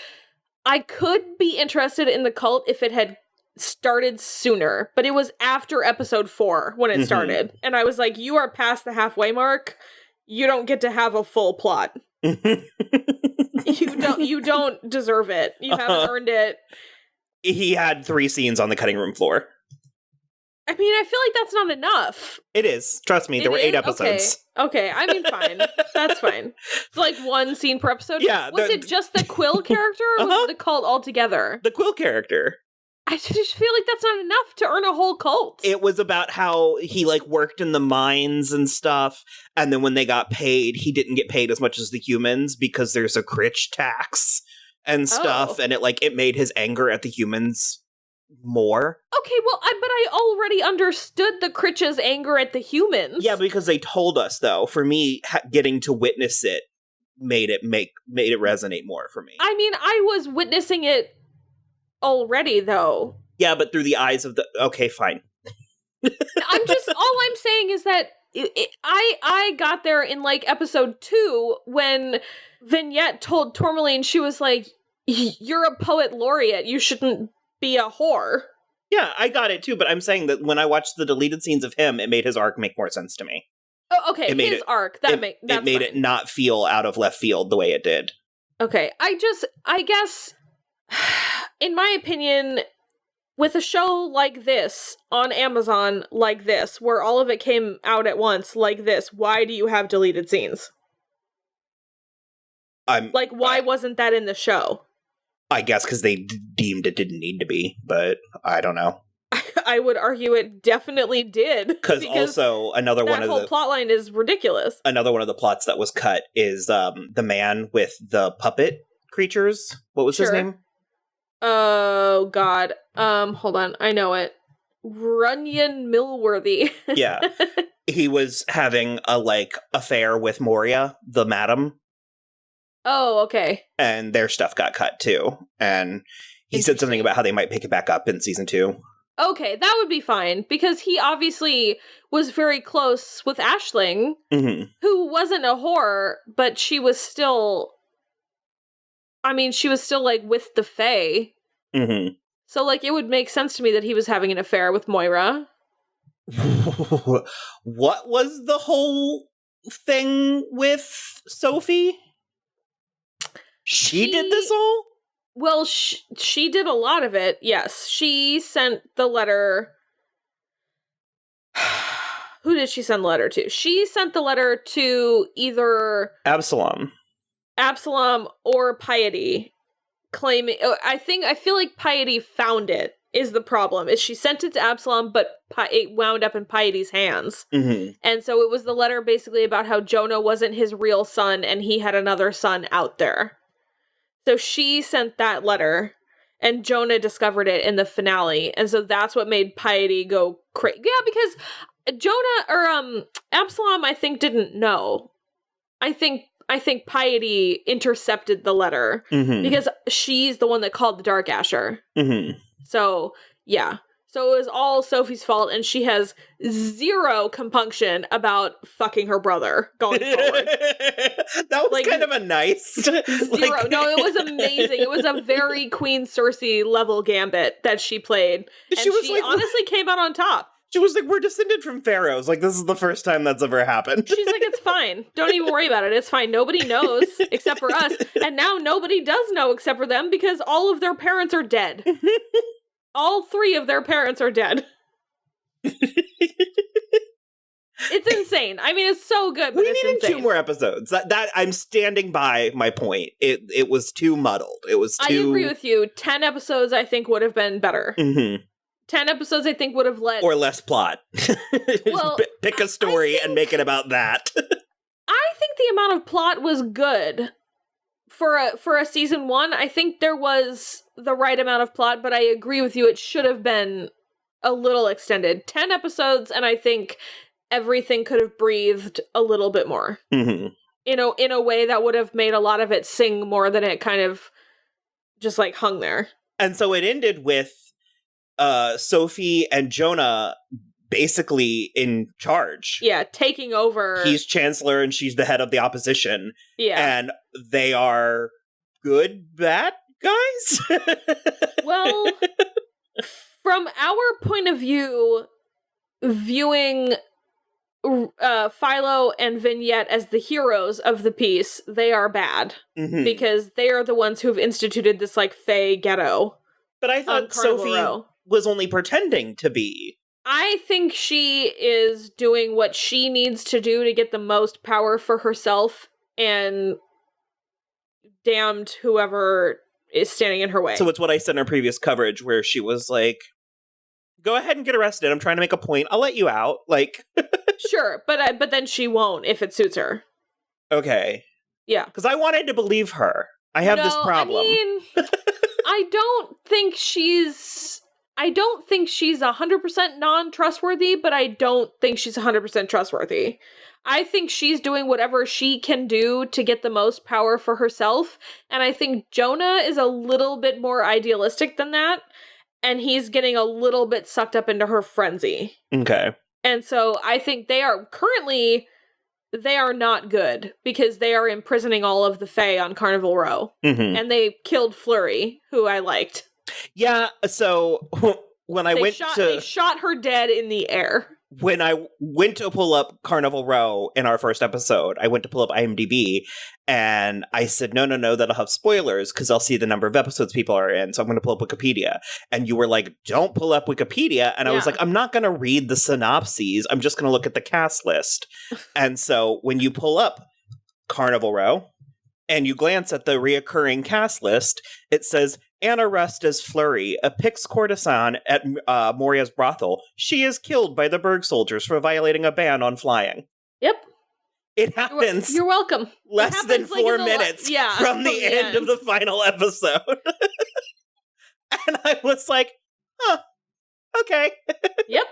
I could be interested in the cult if it had started sooner, but it was after episode 4 when it started, and I was like, you are past the halfway mark. You don't get to have a full plot. You don't deserve it. You haven't earned it. He had 3 scenes on the cutting room floor. I mean, I feel like that's not enough. It is. Trust me, there were 8 episodes. Okay, I mean, fine. That's fine. It's like 1 scene per episode. Yeah. Was it just the Quill character, or was it the cult altogether? The Quill character. I just feel like that's not enough to earn a whole cult. It was about how he, like, worked in the mines and stuff, and then when they got paid, he didn't get paid as much as the humans because there's a critch tax and stuff, and it made his anger at the humans more. Okay, well, but I already understood the Critch's anger at the humans. Yeah, because they told us, though. For me, getting to witness it made it resonate more for me. I mean, I was witnessing it already, though. Yeah, but through the eyes of the... Okay, fine. All I'm saying is that I got there in, like, episode 2 when Vignette told Tourmaline, she was like, you're a poet laureate, you shouldn't be a whore. Yeah, I got it too, but I'm saying that when I watched the deleted scenes of him, it made his arc make more sense to me. Oh, okay, his arc. It made fine. It not feel out of left field the way it did. Okay, I guess, in my opinion, with a show like this, on Amazon like this, where all of it came out at once like this, why do you have deleted scenes? Why wasn't that in the show? I guess because they deemed it didn't need to be, but I don't know. I would argue it definitely did. Because also another one of the... that whole plotline is ridiculous. Another one of the plots that was cut is the man with the puppet creatures. What was his name? Oh, God. Hold on. I know it. Runyon Millworthy. Yeah. He was having a, affair with Moria, the madam. Oh, okay. And their stuff got cut, too. And he said something about how they might pick it back up in season 2. Okay, that would be fine, because he obviously was very close with Aisling, who wasn't a whore, but she was still... I mean, she was still, with the Fae. Mm-hmm. So, it would make sense to me that he was having an affair with Moira. What was the whole thing with Sophie? She did this all? Well, she did a lot of it, yes. She sent the letter... Who did she send the letter to? She sent the letter to either... Absalom or Piety, claiming... I feel like Piety found it is the problem. Is she sent it to Absalom, but it wound up in Piety's hands. Mm-hmm. And so it was the letter basically about how Jonah wasn't his real son and he had another son out there. So she sent that letter, and Jonah discovered it in the finale. And so that's what made Piety go crazy. Yeah, because Jonah, or Absalom, I think, didn't know. I think Piety intercepted the letter because she's the one that called the Dark Asher. Mm-hmm. So, yeah. So it was all Sophie's fault, and she has zero compunction about fucking her brother going forward. That was kind of a nice... Zero. No, it was amazing. It was a very Queen Cersei level gambit that she played. And she honestly came out on top. She was like, we're descended from pharaohs. Like, this is the first time that's ever happened. She's like, it's fine. Don't even worry about it. It's fine. Nobody knows except for us. And now nobody does know except for them because all of their parents are dead. All 3 of their parents are dead. It's insane. I mean, it's so good, but we needed 2 more episodes. That I'm standing by my point. It was too muddled. It was too... I agree with you. 10 episodes, I think, would have been better. 10 episodes, I think, would have led... Or less plot. Well, pick a story and make it about that. I think the amount of plot was good. For a season 1, I think there was the right amount of plot, but I agree with you, it should have been a little extended. 10 episodes, and I think everything could have breathed a little bit more. In a way that would have made a lot of it sing more than it kind of just, like, hung there. And so it ended with Sophie and Jonah basically in charge. Yeah, taking over. He's chancellor and she's the head of the opposition. Yeah. And they are good, bad guys? Well, from our point of view, viewing Philo and Vignette as the heroes of the piece, they are bad. Because they are the ones who have instituted this, like, Fae ghetto. But I thought Sophie was only pretending to be. I think she is doing what she needs to do to get the most power for herself, and damned whoever is standing in her way. So it's what I said in our previous coverage, where she was like, go ahead and get arrested. I'm trying to make a point. I'll let you out. Like, sure, but then she won't if it suits her. Okay. Yeah. Because I wanted to believe her. I have this problem. I mean, I don't think she's 100% non-trustworthy, but I don't think she's 100% trustworthy. I think she's doing whatever she can do to get the most power for herself, and I think Jonah is a little bit more idealistic than that, and he's getting a little bit sucked up into her frenzy. Okay. And so I think they are not good, because they are imprisoning all of the Fae on Carnival Row, and they killed Flurry, who I liked. Yeah, so when they shot her dead in the air. When I went to pull up Carnival Row in our first episode, I went to pull up IMDb, and I said, no, that'll have spoilers, because I'll see the number of episodes people are in, so I'm going to pull up Wikipedia. And you were like, don't pull up Wikipedia. And I was like, I'm not going to read the synopses. I'm just going to look at the cast list. And so when you pull up Carnival Row, and you glance at the reoccurring cast list, it says, Anna Rust as Flurry, a Pix courtesan at Moria's brothel. She is killed by the Berg soldiers for violating a ban on flying. Yep. It happens. You're welcome. Less than 4 minutes from the end of the final episode. And I was like, okay. Yep.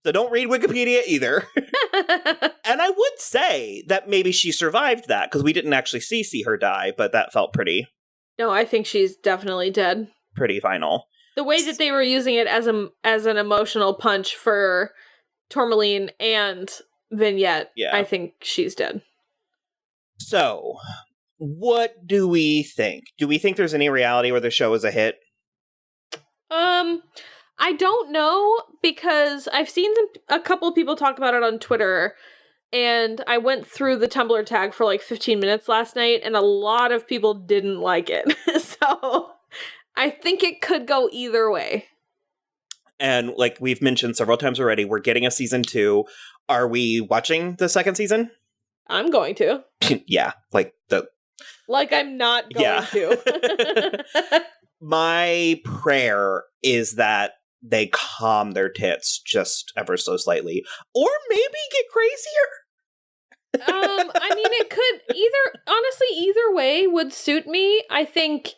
So don't read Wikipedia either. And I would say that maybe she survived that, because we didn't actually see her die, but that felt pretty... No, I think she's definitely dead. Pretty final. The way that they were using it as an emotional punch for Tourmaline and Vignette, I think she's dead. So, what do we think? Do we think there's any reality where the show is a hit? I don't know, because I've seen a couple of people talk about it on Twitter, and I went through the Tumblr tag for like 15 minutes last night, and a lot of people didn't like it. So I think it could go either way. And like we've mentioned several times already, we're getting a season 2. Are we watching the second season? I'm going to. Yeah, like I'm not going to. My prayer is that they calm their tits just ever so slightly. Or maybe get crazier. I mean, it could either way would suit me. I think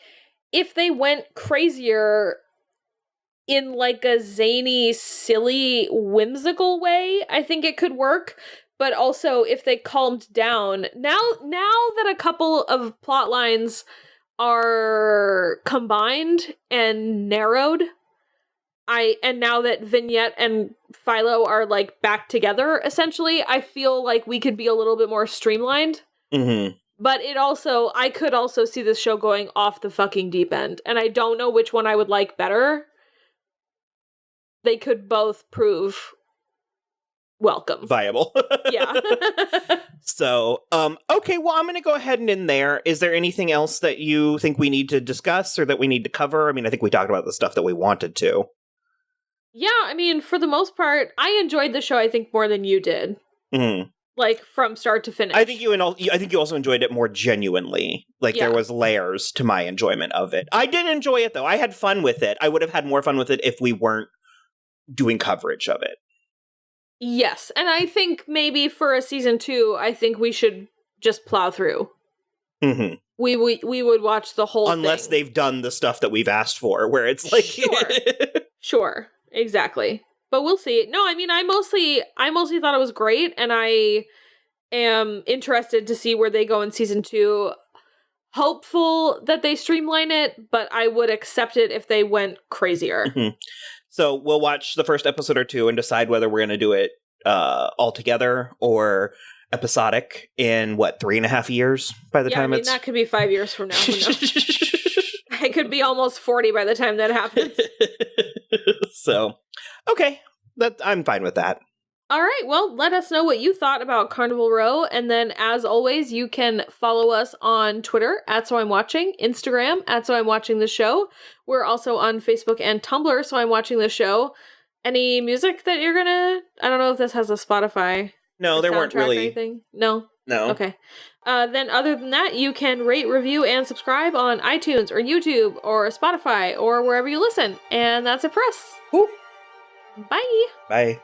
if they went crazier in like a zany, silly, whimsical way, I think it could work. But also if they calmed down, now that a couple of plot lines are combined and narrowed, and now that Vignette and Philo are like back together, essentially, I feel like we could be a little bit more streamlined. Mm-hmm. But I could also see this show going off the fucking deep end, and I don't know which one I would like better. They could both prove welcome. Viable. Yeah. So, okay, well, I'm going to go ahead and end there. Is there anything else that you think we need to discuss or that we need to cover? I mean, I think we talked about the stuff that we wanted to. Yeah, I mean, for the most part, I enjoyed the show, I think, more than you did. Mm. Like, from start to finish. I think you also enjoyed it more genuinely. Like, there was layers to my enjoyment of it. I did enjoy it, though. I had fun with it. I would have had more fun with it if we weren't doing coverage of it. Yes, and I think maybe for a season 2, I think we should just plow through. Mm-hmm. We would watch the whole Unless thing. they've done the stuff that we've asked for, where it's like... Sure, exactly. But we'll see. No, I mean, I mostly thought it was great, and I am interested to see where they go in season 2. Hopeful that they streamline it, but I would accept it if they went crazier. Mm-hmm. So we'll watch the first episode or 2 and decide whether we're going to do it all together or episodic in, 3.5 years by the time it's... that could be 5 years from now. Who knows? I could be almost 40 by the time that happens. So, okay. I'm fine with that. All right, well, let us know what you thought about Carnival Row, and then, as always, you can follow us on Twitter, @SoI'mWatching, Instagram, @SoI'mWatchingTheShow. We're also on Facebook and Tumblr, So I'm Watching the Show. Any music that you're gonna... I don't know if this has a Spotify... No, there weren't really... anything? No? No. Okay. Then, other than that, you can rate, review, and subscribe on iTunes, or YouTube, or Spotify, or wherever you listen. And that's it for us. Woo. Bye! Bye.